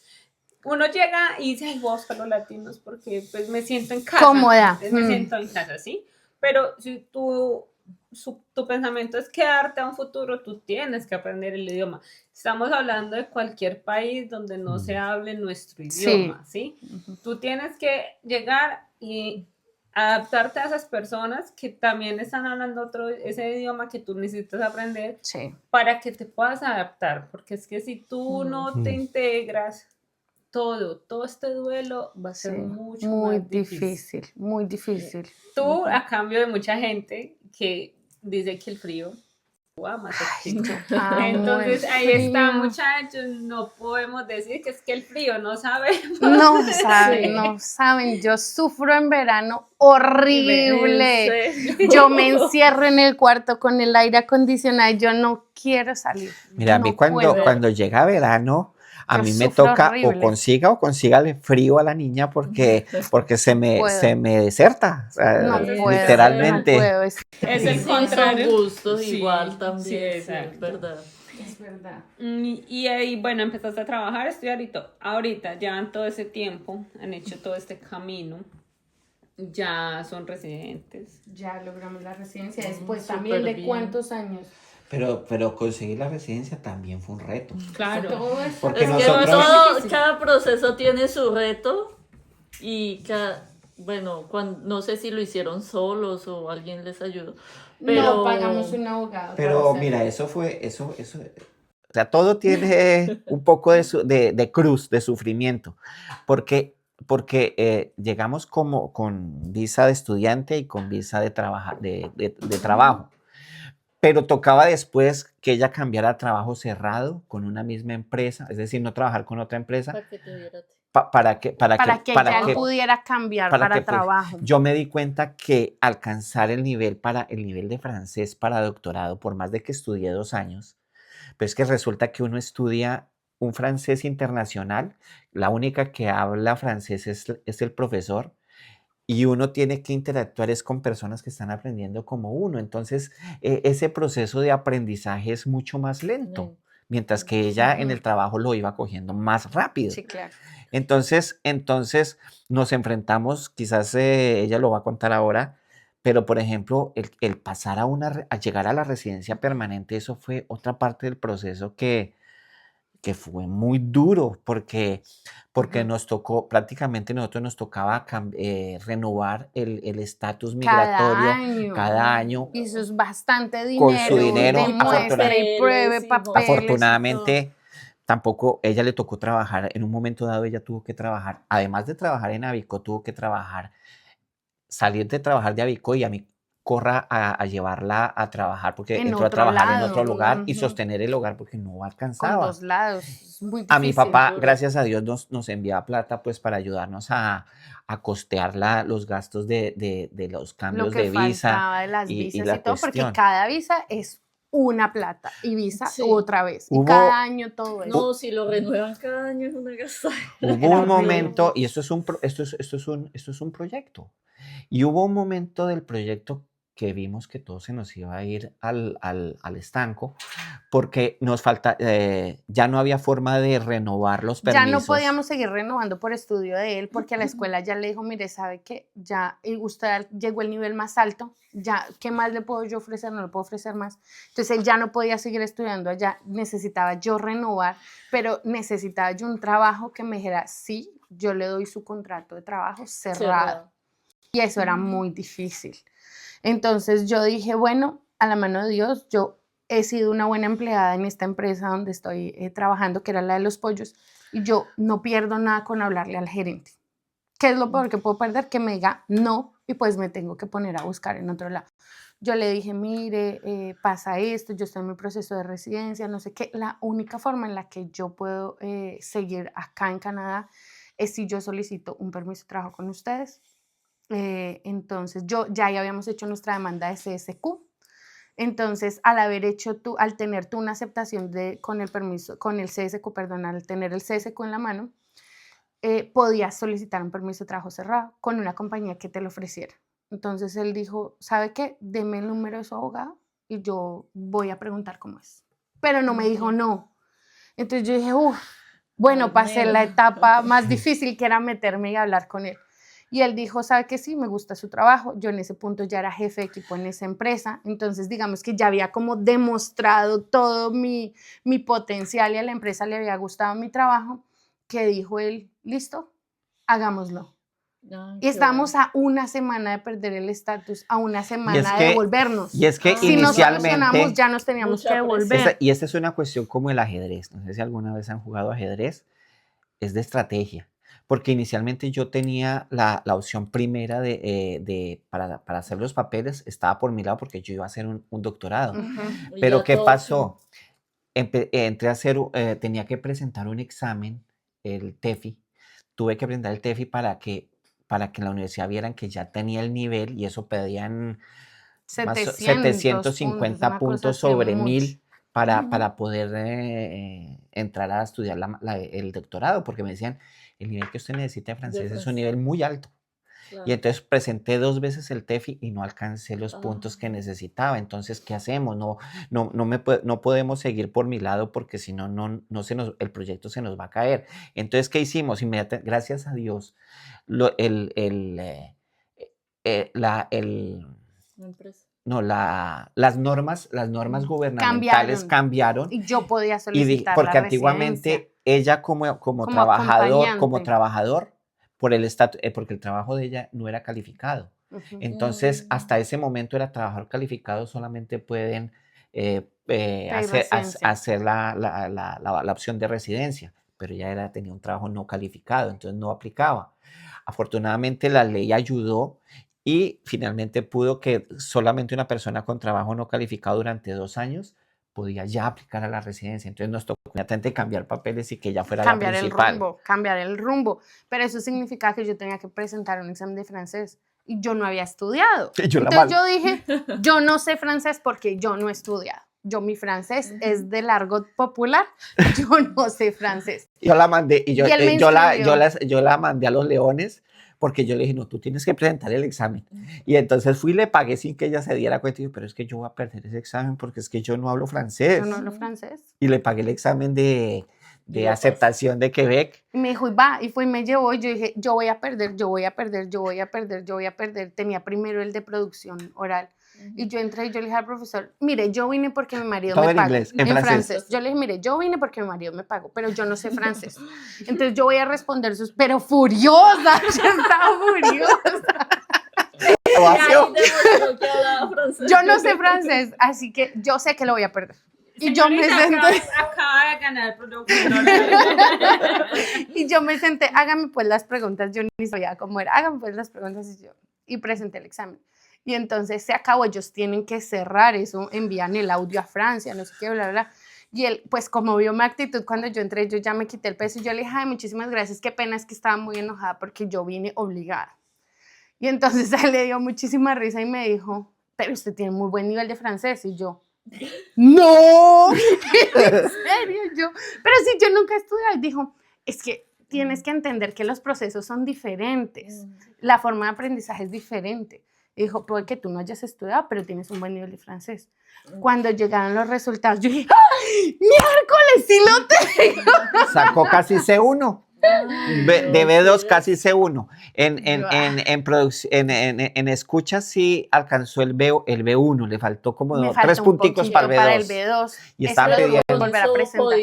Speaker 2: uno llega y dice, ay, voy a buscar los latinos porque pues me siento en casa.
Speaker 4: Cómoda.
Speaker 2: Me siento en casa, ¿sí? Pero si tu pensamiento es quedarte a un futuro, tú tienes que aprender el idioma. Estamos hablando de cualquier país donde no se hable nuestro idioma, ¿sí? Tú tienes que llegar y adaptarte a esas personas que también están hablando ese idioma que tú necesitas aprender para que te puedas adaptar, porque es que si tú no te integras, todo este duelo va a ser mucho
Speaker 4: muy
Speaker 2: más
Speaker 4: difícil, muy difícil.
Speaker 2: Tú, a cambio de mucha gente que dice que el frío ama entonces ahí está, muchachos, no podemos decir que es que el frío no sabemos.
Speaker 4: No saben, yo sufro en verano horrible. Yo me encierro en el cuarto con el aire acondicionado y yo no quiero salir.
Speaker 1: Mira, a mí cuando llega verano, a mí me toca horrible. o consígale frío a la niña porque se me deserta. O sea,
Speaker 4: no
Speaker 1: literalmente.
Speaker 4: No puedo.
Speaker 2: Es el contrario.
Speaker 3: Son gustos igual también.
Speaker 2: Sí,
Speaker 3: es verdad.
Speaker 4: Es verdad.
Speaker 2: Y ahí, bueno, empezaste a trabajar, estudiar y todo. Ahorita, llevan todo ese tiempo, han hecho todo este camino, ya son residentes.
Speaker 4: Ya logramos la residencia después también de cuántos años.
Speaker 1: Pero conseguir la residencia también fue un reto.
Speaker 2: Claro.
Speaker 1: Porque
Speaker 3: es
Speaker 1: nosotros...
Speaker 3: que cada proceso tiene su reto y no sé si lo hicieron solos o alguien les ayudó. Pero...
Speaker 4: No, pagamos un abogado.
Speaker 1: Pero mira, eso. O sea, todo tiene un poco de cruz, de sufrimiento. Porque llegamos con visa de estudiante y con visa de trabajo. Pero tocaba después que ella cambiara a trabajo cerrado con una misma empresa, es decir, no trabajar con otra empresa. Para que
Speaker 4: ella pudiera cambiar para trabajo.
Speaker 1: Yo me di cuenta que alcanzar el nivel de francés para doctorado, por más de que estudié 2 años, pues que resulta que uno estudia un francés internacional, la única que habla francés es el profesor, y uno tiene que interactuar es con personas que están aprendiendo como uno. Entonces, ese proceso de aprendizaje es mucho más lento, mientras que ella en el trabajo lo iba cogiendo más rápido.
Speaker 4: Sí, claro.
Speaker 1: Entonces nos enfrentamos, quizás ella lo va a contar ahora, pero por ejemplo, el pasar a llegar a la residencia permanente, eso fue otra parte del proceso que fue muy duro, porque nos tocó, prácticamente nosotros nos tocaba renovar el estatus migratorio cada año.
Speaker 4: Y eso es bastante dinero.
Speaker 1: Con su dinero,
Speaker 3: afortunadamente,
Speaker 1: tampoco ella le tocó trabajar, en un momento dado ella tuvo que trabajar, además de trabajar en Avico, tuvo que salir de trabajar de Avico y a mí corra a llevarla a trabajar porque entró a trabajar en otro lugar y sostener el hogar porque no alcanzaba.
Speaker 4: Con 2 lados, es muy difícil.
Speaker 1: A mi papá, gracias a Dios, nos enviaba plata pues para ayudarnos a costear los gastos de los cambios de visa.
Speaker 4: De las visas
Speaker 1: y la
Speaker 4: y todo,
Speaker 1: cuestión.
Speaker 4: porque cada visa es una plata y visa
Speaker 3: Sí.
Speaker 4: otra vez. Y
Speaker 1: Hubo-
Speaker 4: cada año todo eso.
Speaker 3: No, si lo renuevan cada año es una gastada.
Speaker 1: Hubo
Speaker 4: Era
Speaker 1: un
Speaker 4: horrible.
Speaker 1: momento, y esto es un proyecto, y hubo un momento del proyecto que vimos que todo se nos iba a ir al estanco, porque nos falta, ya no había forma de renovar los
Speaker 4: Ya
Speaker 1: permisos.
Speaker 4: no podíamos seguir renovando por estudio de él porque la escuela ya le dijo, mire, ¿sabe qué? Ya usted llegó al nivel más alto, ya, ¿qué más le puedo yo ofrecer? No le puedo ofrecer más. Entonces él ya no podía seguir estudiando allá, necesitaba yo renovar, pero necesitaba yo un trabajo que me dijera, sí, yo le doy su contrato de trabajo cerrado. Y eso era muy difícil. Entonces yo dije, bueno, a la mano de Dios, yo he sido una buena empleada en esta empresa donde estoy trabajando, que era la de los pollos, y yo no pierdo nada con hablarle al gerente. ¿Qué es lo peor que puedo perder? Que me diga no y pues me tengo que poner a buscar en otro lado. Yo le dije, mire, pasa esto, yo estoy en mi proceso de residencia, no sé qué. La única forma en la que yo puedo seguir acá en Canadá es si yo solicito un permiso de trabajo con ustedes. Entonces, ya habíamos hecho nuestra demanda de CSQ. Entonces, al tener tú una aceptación con el permiso, con el CSQ, perdón, al tener el CSQ en la mano, podías solicitar un permiso de trabajo cerrado con una compañía que te lo ofreciera. Entonces, él dijo, ¿sabe qué? Deme el número de su abogado y yo voy a preguntar cómo es. Pero no me dijo no. Entonces, yo dije, bueno, pasé la etapa más difícil que era meterme y hablar con él. Y él dijo, ¿sabe qué? Sí, me gusta su trabajo. Yo en ese punto ya era jefe de equipo en esa empresa. Entonces, digamos que ya había como demostrado todo mi potencial y a la empresa le había gustado mi trabajo, que dijo él, listo, hagámoslo.
Speaker 3: Ay,
Speaker 4: Y estábamos a una semana de perder el estatus, a una semana de
Speaker 1: que-
Speaker 4: devolvernos.
Speaker 1: Y es que
Speaker 4: Si no
Speaker 1: inicialmente...
Speaker 4: solucionamos, ya nos teníamos
Speaker 3: Mucha
Speaker 4: que devolver.
Speaker 1: Y esta es una cuestión como el ajedrez. No sé si alguna vez han jugado ajedrez. Es de estrategia. Porque inicialmente yo tenía la opción primera para hacer los papeles, estaba por mi lado porque yo iba a hacer un doctorado.
Speaker 4: Ujú.
Speaker 3: Y
Speaker 1: Pero
Speaker 3: ya
Speaker 1: ¿qué
Speaker 3: todo
Speaker 1: pasó? Entré a hacer, tenía que presentar un examen, el TEFI. Tuve que presentar el TEFI para que en la universidad vieran que ya tenía el nivel y eso pedían 750
Speaker 4: una cosa
Speaker 1: puntos
Speaker 4: así,
Speaker 1: sobre
Speaker 4: mucho.
Speaker 1: 1000 para poder entrar a estudiar el doctorado, porque me decían, el nivel que usted necesita de francés es un nivel muy alto.
Speaker 3: claro.
Speaker 1: Y entonces presenté 2 veces el TEFI y no alcancé los puntos que necesitaba. Entonces, ¿qué hacemos? No podemos seguir por mi lado porque si no, el proyecto se nos va a caer. Entonces, ¿qué hicimos? Gracias a Dios,
Speaker 3: La empresa.
Speaker 1: no, las normas gubernamentales cambiaron
Speaker 4: Y yo podía
Speaker 1: y
Speaker 4: solicitar
Speaker 1: porque
Speaker 4: la
Speaker 1: antiguamente
Speaker 4: residencia.
Speaker 1: ella como
Speaker 4: Como
Speaker 1: trabajador,
Speaker 4: acompañante.
Speaker 1: por porque el trabajo de ella no era calificado.
Speaker 4: Ujú.
Speaker 1: Entonces, hasta ese momento era trabajador calificado, solamente pueden
Speaker 4: residencia.
Speaker 1: hacer la opción de residencia, pero ella tenía un trabajo no calificado, entonces no aplicaba. Afortunadamente la ley ayudó y finalmente pudo que solamente una persona con trabajo no calificado durante 2 años podía ya aplicar a la residencia. Entonces nos tocó inmediatamente cambiar papeles y que ya fuera la principal.
Speaker 4: Cambiar el rumbo. Pero eso significaba que yo tenía que presentar un examen de francés y yo no había estudiado. Entonces yo dije, yo no sé francés porque yo no he estudiado. Mi francés es del argot popular, yo no sé francés.
Speaker 1: Yo la mandé y
Speaker 4: Y él me
Speaker 1: yo
Speaker 4: inscribió.
Speaker 1: la mandé a los Leones porque yo le dije, no, tú tienes que presentar el examen. Y entonces fui y le pagué sin que ella se diera cuenta. Y yo, pero es que yo voy a perder ese examen porque es que yo no hablo francés.
Speaker 4: Yo no hablo francés.
Speaker 1: Y le pagué el examen de aceptación de Quebec.
Speaker 4: Y me dijo, y fue y me llevó y yo dije, yo voy a perder. Tenía primero el de producción oral. Y yo entré y yo le dije al profesor, mire, yo vine porque mi marido
Speaker 1: Todo
Speaker 4: me
Speaker 1: en
Speaker 4: paga.
Speaker 1: inglés, en francés.
Speaker 4: Yo le dije, mire, yo vine porque mi marido me pagó, pero yo no sé francés. Entonces yo voy a responder pero furiosa, yo estaba furiosa. Yo no sé francés, así que yo sé que lo voy a perder. Y yo me senté.
Speaker 2: Acaba de ganar el producto.
Speaker 4: Y yo me senté, hágame pues las preguntas, yo ni sabía cómo era, hágame pues las preguntas y presenté el examen. Y entonces se acabó, ellos tienen que cerrar eso, envían el audio a Francia, no sé qué, bla, bla, bla. Y él, pues como vio mi actitud cuando yo entré, yo ya me quité el peso y yo le dije, muchísimas gracias, qué pena, es que estaba muy enojada porque yo vine obligada. Y entonces a él le dio muchísima risa y me dijo, pero usted tiene muy buen nivel de francés. Y yo, No, en serio, pero sí, yo nunca estudié, y dijo, es que tienes que entender que los procesos son diferentes, la forma de aprendizaje es diferente. Y dijo, puede que tú no hayas estudiado, pero tienes un buen nivel de francés. Cuando llegaron los resultados, yo dije, ¡ay, miércoles, sí lo tengo!
Speaker 1: Sacó casi C1. De B2 casi C1. En escucha sí alcanzó el B1, le faltó como
Speaker 4: Me
Speaker 1: 3
Speaker 4: faltó un
Speaker 1: punticos
Speaker 4: poquito
Speaker 1: para el B2.
Speaker 4: B2.
Speaker 1: Y estaban pidiendo.
Speaker 4: Volver a presentar.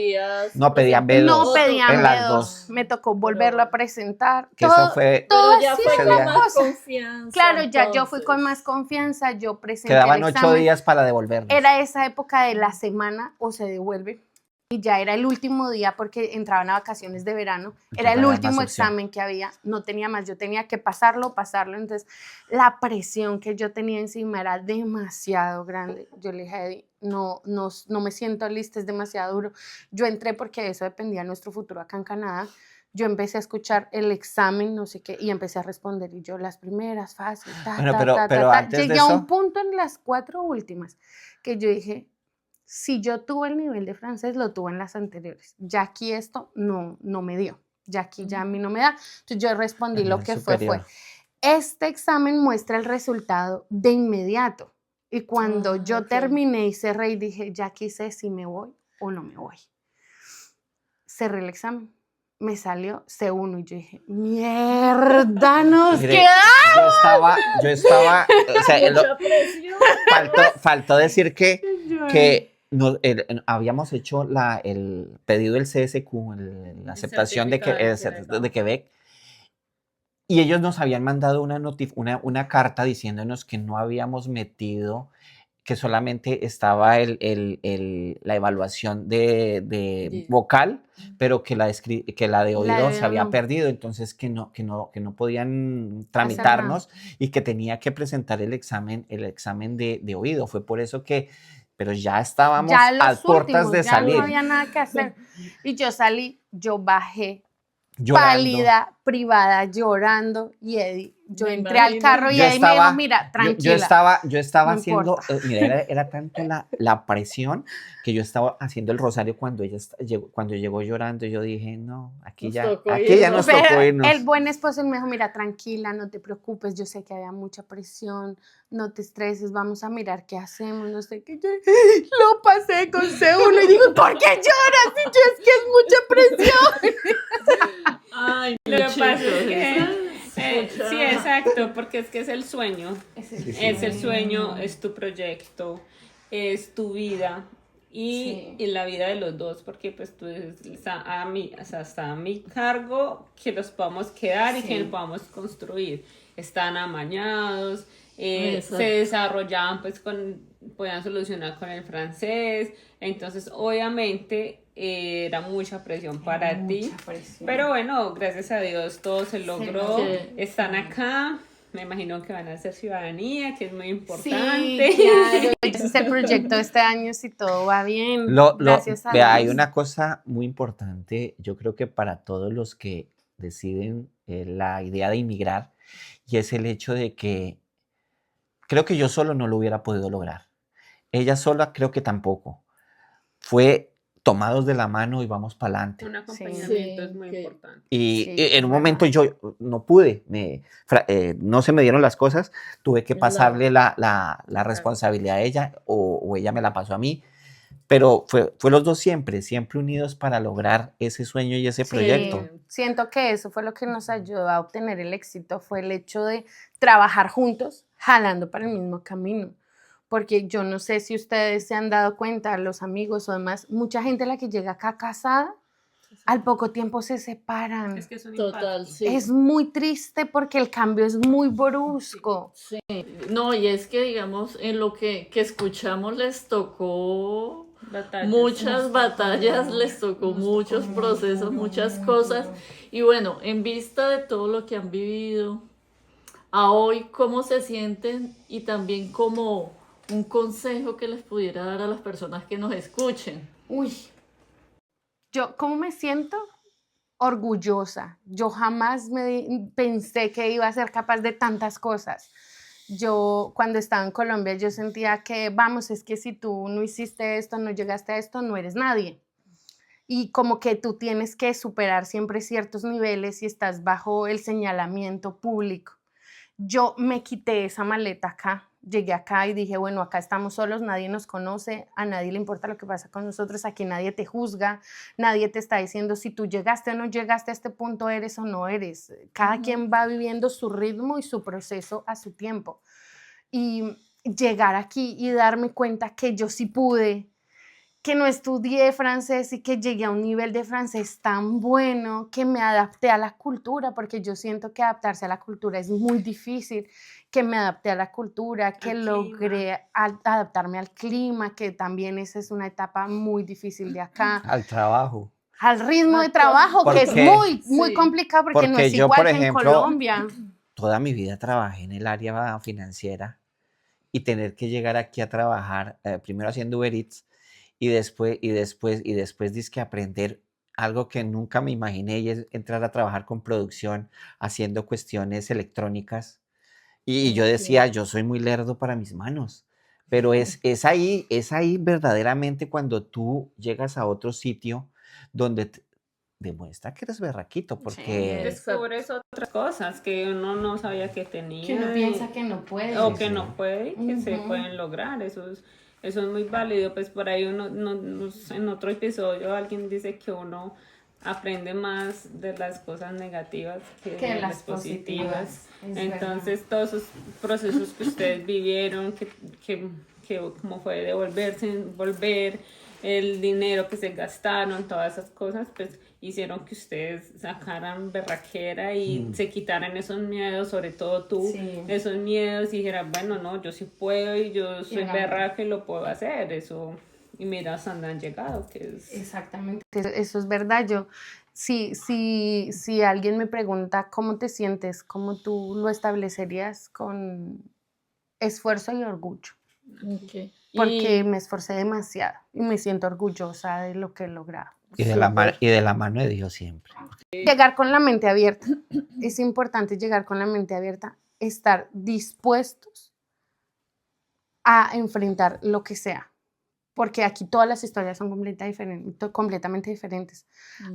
Speaker 1: No pedían B2.
Speaker 4: No pedían
Speaker 1: en las
Speaker 4: B2.
Speaker 1: dos.
Speaker 4: Me tocó volverlo a presentar.
Speaker 1: Que eso fue.
Speaker 3: Pero ya
Speaker 4: así
Speaker 3: fue
Speaker 1: ese
Speaker 3: con
Speaker 1: día.
Speaker 3: más confianza.
Speaker 4: Claro, ya yo fui
Speaker 3: entonces.
Speaker 4: con más confianza, yo presenté
Speaker 1: Quedaban
Speaker 4: el
Speaker 1: 8
Speaker 4: examen.
Speaker 1: días para devolvernos.
Speaker 4: Era esa época de la semana o se devuelve. Y ya era el último día porque entraban a vacaciones de verano. Era el
Speaker 1: no había
Speaker 4: último
Speaker 1: más opción.
Speaker 4: examen que había. No tenía más. Yo tenía que pasarlo. Entonces, la presión que yo tenía encima era demasiado grande. Yo le dije a Eddie, no me siento lista, es demasiado duro. Yo entré porque de eso dependía nuestro futuro acá en Canadá. Yo empecé a escuchar el examen, no sé qué, y empecé a responder. Y yo, las primeras, fácil,
Speaker 1: Bueno, pero antes de
Speaker 4: Llegué a un
Speaker 1: eso-
Speaker 4: punto en las 4 últimas que yo dije, si yo tuve el nivel de francés, lo tuve en las anteriores. Ya aquí esto no me dio. Ya aquí ya a mí no me da. Entonces yo respondí
Speaker 1: El
Speaker 4: lo
Speaker 1: nivel
Speaker 4: que
Speaker 1: superior.
Speaker 4: fue. Este examen muestra el resultado de inmediato. Y cuando yo
Speaker 3: ok.
Speaker 4: terminé y cerré y dije, ya aquí sé si me voy o no me voy. Cerré el examen. Me salió C1 y yo dije, mierda, nos
Speaker 1: Mire,
Speaker 4: queda.
Speaker 1: yo estaba, o sea,
Speaker 3: Mucha presión.
Speaker 1: faltó decir que habíamos hecho el pedido del CSQ, la aceptación
Speaker 2: certificado
Speaker 1: de Quebec, y ellos nos habían mandado una carta diciéndonos que no habíamos metido, que solamente estaba la evaluación de vocal, pero que la de oído se
Speaker 4: oído
Speaker 1: había
Speaker 4: no.
Speaker 1: perdido, entonces que no podían tramitarnos y que tenía que presentar el examen de oído. Fue por eso que, pero ya estábamos
Speaker 4: Ya
Speaker 1: a
Speaker 4: los
Speaker 1: puertas
Speaker 4: últimos,
Speaker 1: de
Speaker 4: ya
Speaker 1: salir,
Speaker 4: no había nada que hacer. Y yo salí, yo bajé,
Speaker 1: llorando.
Speaker 4: pálida, privada, llorando, y Eddie, yo
Speaker 3: Me
Speaker 4: entré al
Speaker 3: imagino.
Speaker 4: carro y
Speaker 1: Yo
Speaker 4: Eddie me
Speaker 1: estaba-
Speaker 4: dijo, mira,
Speaker 1: Yo
Speaker 4: tranquila.
Speaker 1: estaba
Speaker 4: no
Speaker 1: haciendo,
Speaker 4: importa.
Speaker 1: mira, era tanto la presión que yo estaba haciendo el rosario cuando cuando llegó llorando. Yo dije, no, aquí
Speaker 3: Nos
Speaker 1: ya
Speaker 3: tocó
Speaker 1: nos
Speaker 3: irnos.
Speaker 1: tocó
Speaker 4: Pero
Speaker 1: irnos.
Speaker 4: el buen esposo me dijo, mira, tranquila, no te preocupes, yo sé que había mucha presión, no te estreses, vamos a mirar qué hacemos, no sé qué. Yo lo pasé con C1 y digo, ¿por qué lloras? Y yo, es que es mucha presión.
Speaker 3: Ay,
Speaker 2: Lo que pasa es
Speaker 3: chicos,
Speaker 2: que,
Speaker 3: mucha-
Speaker 2: sí, exacto, porque es que es el sueño.
Speaker 1: Sí.
Speaker 2: Es el sueño, es tu proyecto, es tu vida y la vida de los dos, porque pues tú está a mi cargo que los podamos quedar y que los podamos construir. Están amañados,
Speaker 3: Exacto.
Speaker 2: se desarrollaban podían solucionar con el francés, entonces obviamente era mucha presión para ti. Pero bueno, gracias a Dios todo se logró.
Speaker 3: Sí.
Speaker 2: Están acá. Me imagino que van a hacer ciudadanía, que es muy
Speaker 4: Sí,
Speaker 2: importante.
Speaker 4: claro, ese es el proyecto de este año, si todo va bien, gracias a
Speaker 1: Vea, hay
Speaker 4: Dios.
Speaker 1: una cosa muy importante, yo creo que para todos los que deciden la idea de inmigrar, y es el hecho de que creo que yo solo no lo hubiera podido lograr. Ella sola creo que tampoco. Fue tomados de la mano y vamos para adelante.
Speaker 2: Un acompañamiento
Speaker 3: Sí,
Speaker 2: es muy
Speaker 3: que-
Speaker 2: importante.
Speaker 1: Y
Speaker 4: Sí,
Speaker 1: en un
Speaker 4: es
Speaker 1: momento yo no pude, no se me dieron las cosas, tuve que pasarle la responsabilidad a ella o ella me la pasó a mí, pero fue los dos siempre unidos para lograr ese sueño y ese proyecto.
Speaker 4: Siento que eso fue lo que nos ayudó a obtener el éxito, fue el hecho de trabajar juntos, jalando para el mismo camino. Porque yo no sé si ustedes se han dado cuenta, los amigos o demás, mucha gente la que llega acá casada, al poco tiempo se separan.
Speaker 2: Es que es un
Speaker 3: Total,
Speaker 2: impacto.
Speaker 3: sí.
Speaker 4: Es muy triste porque el cambio es muy brusco.
Speaker 3: Sí. No, y es que, digamos, en lo que escuchamos les tocó
Speaker 2: Batallas.
Speaker 3: muchas batallas, les tocó muchos procesos, muchas cosas. Y bueno, en vista de todo lo que han vivido, a hoy, ¿cómo se sienten? Y también como un consejo que les pudiera dar a las personas que nos escuchen.
Speaker 4: Uy, yo, ¿cómo me siento? Orgullosa. Yo jamás pensé que iba a ser capaz de tantas cosas. Yo cuando estaba en Colombia yo sentía que, vamos, es que si tú no hiciste esto, no llegaste a esto, no eres nadie. Y como que tú tienes que superar siempre ciertos niveles y estás bajo el señalamiento público. Yo me quité esa maleta acá, llegué acá y dije, bueno, acá estamos solos, nadie nos conoce, a nadie le importa lo que pasa con nosotros, aquí nadie te juzga, nadie te está diciendo si tú llegaste o no llegaste a este punto, eres o no eres. Cada quien va viviendo su ritmo y su proceso a su tiempo. Y llegar aquí y darme cuenta que yo sí pude, que no estudié francés y que llegué a un nivel de francés tan bueno, que me adapté a la cultura, porque yo siento que adaptarse a la cultura es muy difícil, que me adapté a la cultura, que logré adaptarme al clima, que también esa es una etapa muy difícil de acá.
Speaker 1: Al trabajo.
Speaker 4: Al ritmo de trabajo, que es muy complicado, porque no es
Speaker 1: yo,
Speaker 4: igual
Speaker 1: por
Speaker 4: que en
Speaker 1: ejemplo,
Speaker 4: Colombia.
Speaker 1: Toda mi vida trabajé en el área financiera y tener que llegar aquí a trabajar, primero haciendo Uber Eats, y después dizque aprender algo que nunca me imaginé, y es entrar a trabajar con producción, haciendo cuestiones electrónicas. Y yo decía, yo soy muy lerdo para mis manos. Pero es ahí verdaderamente cuando tú llegas a otro sitio donde demuestra que eres berraquito, porque...
Speaker 2: Descubres otras cosas que uno no sabía que tenía.
Speaker 4: Que uno piensa que no puede.
Speaker 2: O que no puede, que se pueden lograr. Eso es muy válido. Pues por ahí en otro episodio alguien dice que uno aprende más de las cosas negativas que de las positivas. Entonces todos esos procesos que ustedes vivieron, que como fue volver, el dinero que se gastaron, todas esas cosas, pues hicieron que ustedes sacaran berraquera y se quitaran esos miedos, sobre todo tú, esos miedos, y dijeran, bueno, no, yo sí puedo y yo soy berraca y lo puedo hacer, eso, y mira hasta dónde han llegado, que es...
Speaker 4: Exactamente, eso es verdad. Yo, si alguien me pregunta cómo te sientes, cómo tú lo establecerías, con esfuerzo y orgullo.
Speaker 3: Okay.
Speaker 4: Porque me esforcé demasiado y me siento orgullosa de lo que he logrado.
Speaker 1: Y de la mano de Dios siempre.
Speaker 4: Llegar con la mente abierta. Es importante llegar con la mente abierta, estar dispuestos a enfrentar lo que sea. Porque aquí todas las historias son completamente diferentes.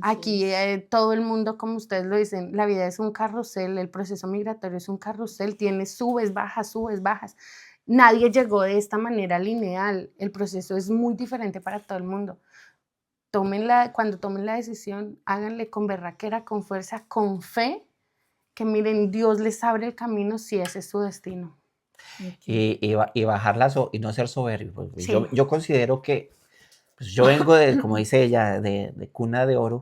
Speaker 4: Aquí todo el mundo, como ustedes lo dicen, la vida es un carrusel, el proceso migratorio es un carrusel, tiene subes, bajas, subes, bajas. Nadie llegó de esta manera lineal, el proceso es muy diferente para todo el mundo. Cuando tomen la decisión, háganle con berraquera, con fuerza, con fe, que miren, Dios les abre el camino si ese es su destino.
Speaker 1: Y bajarlas y no ser soberbio. Pues, sí. Yo considero que pues yo vengo de, como dice ella, de cuna de oro,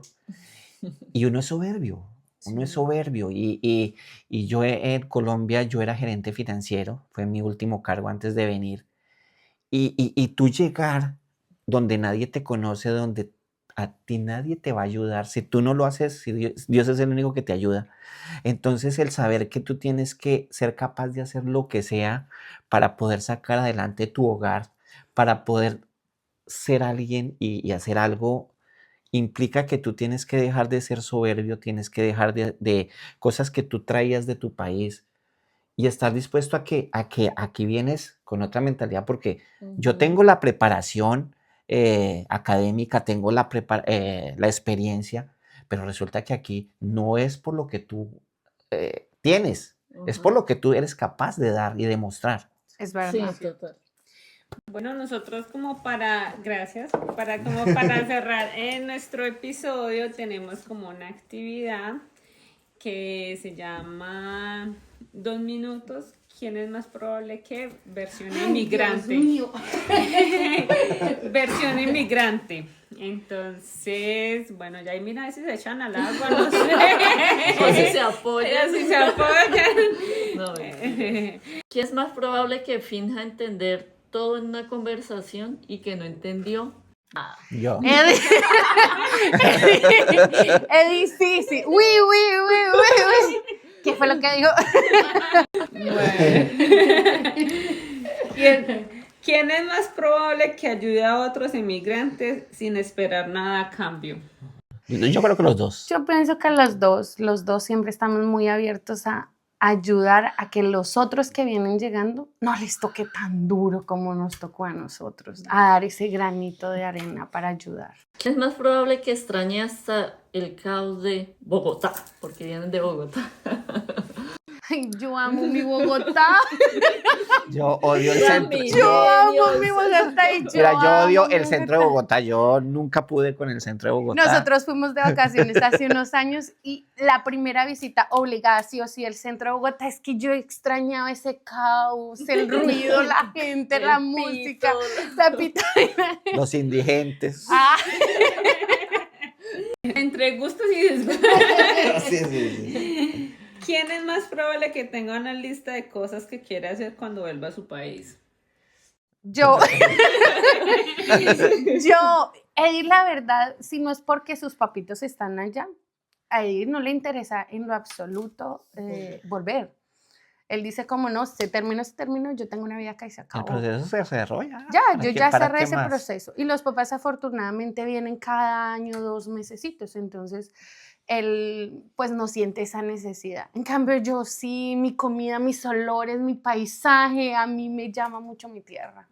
Speaker 1: y uno es soberbio. Uno es soberbio y yo en Colombia, yo era gerente financiero, fue mi último cargo antes de venir. Y tú llegar donde nadie te conoce, donde a ti nadie te va a ayudar, si tú no lo haces, si Dios es el único que te ayuda. Entonces el saber que tú tienes que ser capaz de hacer lo que sea para poder sacar adelante tu hogar, para poder ser alguien y hacer algo, implica que tú tienes que dejar de ser soberbio, tienes que dejar de cosas que tú traías de tu país y estar dispuesto a que aquí vienes con otra mentalidad, porque yo tengo la preparación académica, tengo la experiencia, pero resulta que aquí no es por lo que tú tienes, es por lo que tú eres capaz de dar y demostrar.
Speaker 4: Es verdad.
Speaker 3: Sí, total.
Speaker 2: Bueno, nosotros gracias, para cerrar nuestro episodio tenemos como una actividad que se llama 2 minutos. ¿Quién es más probable que versión inmigrante?
Speaker 4: Dios mío.
Speaker 2: Versión inmigrante. Entonces, bueno, ya ahí mira si se echan al agua, no sé.
Speaker 3: O si se apoyan.
Speaker 2: Si se apoyan.
Speaker 3: No, ¿quién es más probable que finja entender todo en una conversación y que no entendió nada?
Speaker 1: Yo.
Speaker 4: Eddie, sí. Uy. ¿Qué fue lo que dijo?
Speaker 2: ¿Quién es más probable que ayude a otros inmigrantes sin esperar nada a cambio?
Speaker 1: Yo creo que los dos.
Speaker 4: Yo pienso que los dos siempre estamos muy abiertos a ayudar a que los otros que vienen llegando no les toque tan duro como nos tocó a nosotros, a dar ese granito de arena para ayudar.
Speaker 3: Es más probable que extrañe hasta el caos de Bogotá, porque vienen de Bogotá.
Speaker 4: Ay, yo amo mi Bogotá.
Speaker 1: Yo odio el centro.
Speaker 4: Yo amo mi Bogotá y
Speaker 1: Mira, yo odio
Speaker 4: amo
Speaker 1: el
Speaker 4: mi
Speaker 1: centro de
Speaker 4: Bogotá.
Speaker 1: Bogotá. Yo nunca pude con el centro de Bogotá.
Speaker 4: Nosotros fuimos de vacaciones hace unos años y la primera visita obligada sí o sí al centro de Bogotá es que yo extrañaba ese caos, el ruido, la gente, la música, la pitadera.
Speaker 1: Los indigentes.
Speaker 4: Ah,
Speaker 2: Entre gustos y desgustos.
Speaker 1: Sí, sí, sí.
Speaker 2: ¿Quién es más probable que tenga una lista de cosas que quiere hacer cuando vuelva a su país?
Speaker 4: yo, Edir, la verdad, si no es porque sus papitos están allá, a Edir no le interesa en lo absoluto volver. Él dice como no, se terminó, yo tengo una vida acá y se
Speaker 1: El
Speaker 4: acabó.
Speaker 1: proceso se cerró ya.
Speaker 4: Ya,
Speaker 1: ¿Para
Speaker 4: yo
Speaker 1: qué-
Speaker 4: ya
Speaker 1: para
Speaker 4: cerré
Speaker 1: qué
Speaker 4: ese
Speaker 1: más?
Speaker 4: proceso. Y los papás afortunadamente vienen cada año 2 mesecitos, entonces él pues no siente esa necesidad. En cambio yo sí, mi comida, mis olores, mi paisaje, a mí me llama mucho mi tierra.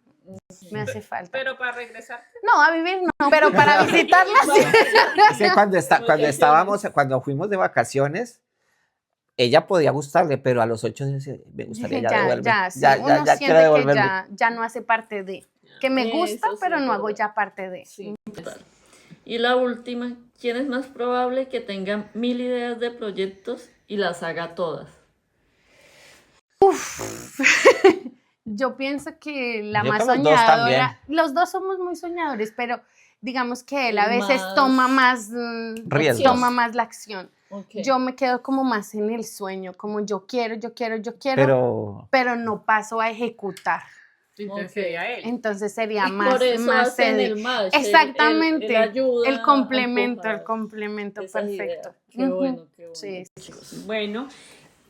Speaker 4: Me hace falta.
Speaker 2: Pero para regresar.
Speaker 4: No, a vivir no, pero para visitarla sí.
Speaker 1: Es que cuando fuimos de vacaciones, ella podía gustarle, pero a los 8 días me gustaría ya devolver.
Speaker 4: Sí, uno
Speaker 1: quiero
Speaker 4: siente que
Speaker 1: devolverme.
Speaker 4: ya no hace parte de. Que me gusta,
Speaker 3: Eso sí,
Speaker 4: pero no
Speaker 3: es
Speaker 4: hago
Speaker 3: verdad.
Speaker 4: ya parte de.
Speaker 3: Sí, total. Y la última, ¿quién es más probable que tenga 1000 ideas de proyectos y las haga todas?
Speaker 4: Yo pienso que la
Speaker 1: Yo
Speaker 4: más
Speaker 1: con los dos también.
Speaker 4: soñadora, los dos somos muy soñadores, pero digamos que él a veces
Speaker 3: Más
Speaker 4: toma más
Speaker 1: riesgos.
Speaker 4: toma más la acción.
Speaker 3: Okay.
Speaker 4: Yo me quedo como más en el sueño, como yo quiero, pero no paso a ejecutar.
Speaker 2: Entonces
Speaker 3: Ok.
Speaker 2: sería él.
Speaker 4: Entonces sería más,
Speaker 3: Por eso
Speaker 4: más
Speaker 3: hacen
Speaker 4: Edir.
Speaker 3: el match.
Speaker 4: Exactamente.
Speaker 3: El ayuda
Speaker 4: El complemento,
Speaker 3: a
Speaker 4: el complemento
Speaker 3: esas
Speaker 4: perfecto.
Speaker 3: ideas. Qué
Speaker 4: Ujú.
Speaker 3: bueno, qué bueno.
Speaker 4: Sí.
Speaker 3: Chicos.
Speaker 2: Bueno,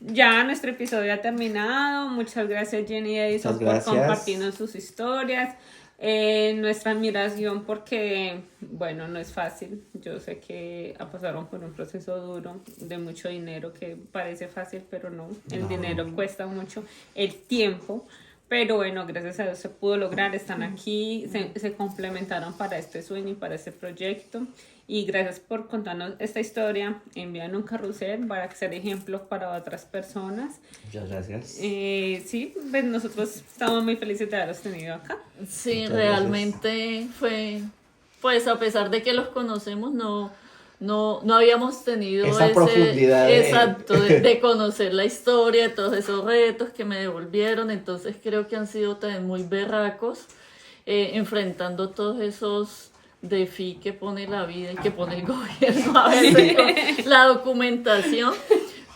Speaker 2: ya nuestro episodio ha terminado. Muchas gracias Jenny y Edison
Speaker 1: Muchas
Speaker 2: por
Speaker 1: gracias.
Speaker 2: compartirnos sus historias. Nuestra admiración porque, bueno, no es fácil. Yo sé que pasaron por un proceso duro de mucho dinero que parece fácil, pero no. El dinero cuesta mucho, el tiempo. Pero bueno, gracias a Dios se pudo lograr, están aquí, se complementaron para este sueño y para este proyecto. Y gracias por contarnos esta historia, envían un carrusel para que sea ejemplo para otras personas.
Speaker 1: Muchas gracias.
Speaker 2: Sí, pues nosotros estamos muy felices de haberlos tenido acá.
Speaker 3: Sí,
Speaker 1: Muchas
Speaker 3: realmente fue, pues a pesar de que los conocemos, no habíamos tenido
Speaker 1: Esa profundidad de-
Speaker 3: exacto, de conocer la historia, de todos esos retos que me devolvieron, entonces creo que han sido también muy berracos, enfrentando todos esos desafíos que pone la vida y que pone el gobierno a veces con la documentación,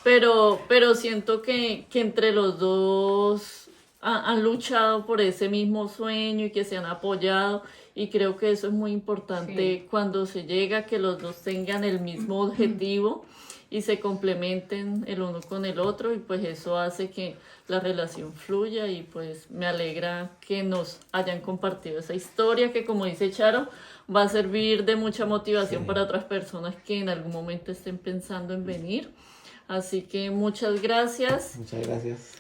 Speaker 3: pero siento que entre los dos han luchado por ese mismo sueño y que se han apoyado, y creo que eso es muy importante
Speaker 2: Sí.
Speaker 3: cuando se llega a que los dos tengan el mismo objetivo y se complementen el uno con el otro, y pues eso hace que la relación fluya, y pues me alegra que nos hayan compartido esa historia que, como dice Charo, va a servir de mucha motivación
Speaker 1: Sí.
Speaker 3: para otras personas que en algún momento estén pensando en venir. Así que muchas gracias.
Speaker 1: Muchas gracias.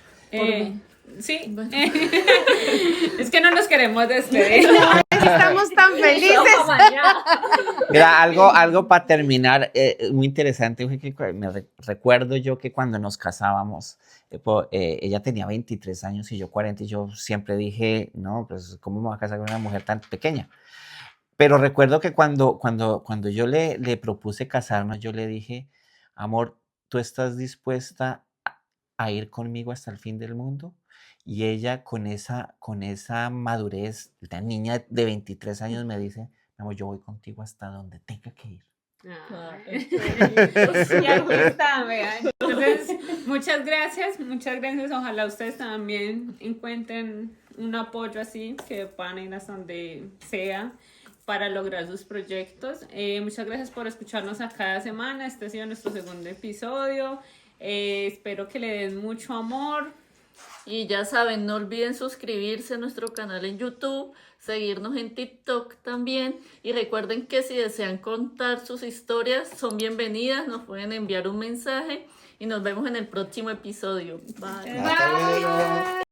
Speaker 2: Sí,
Speaker 3: Bueno.
Speaker 2: es que no nos queremos despedir.
Speaker 4: Estamos tan felices.
Speaker 1: Mira, algo para terminar, muy interesante, fue que recuerdo yo que cuando nos casábamos, ella tenía 23 años y yo 40, y yo siempre dije, no, pues ¿cómo me voy a casar con una mujer tan pequeña? Pero recuerdo que cuando yo le propuse casarnos, yo le dije, amor, ¿tú estás dispuesta a ir conmigo hasta el fin del mundo? Y ella con esa madurez, la niña de 23 años me dice, mi amor, yo voy contigo hasta donde tenga que ir.
Speaker 2: Y aquí está, vean. Entonces, muchas gracias. Ojalá ustedes también encuentren un apoyo así, que puedan ir hasta donde sea para lograr sus proyectos. Muchas gracias por escucharnos a cada semana. Este ha sido nuestro segundo episodio. Espero que le den mucho amor,
Speaker 3: Y ya saben, no olviden suscribirse a nuestro canal en YouTube, seguirnos en TikTok también. Y recuerden que si desean contar sus historias, son bienvenidas, nos pueden enviar un mensaje y nos vemos en el próximo episodio. Bye.
Speaker 1: Hasta luego.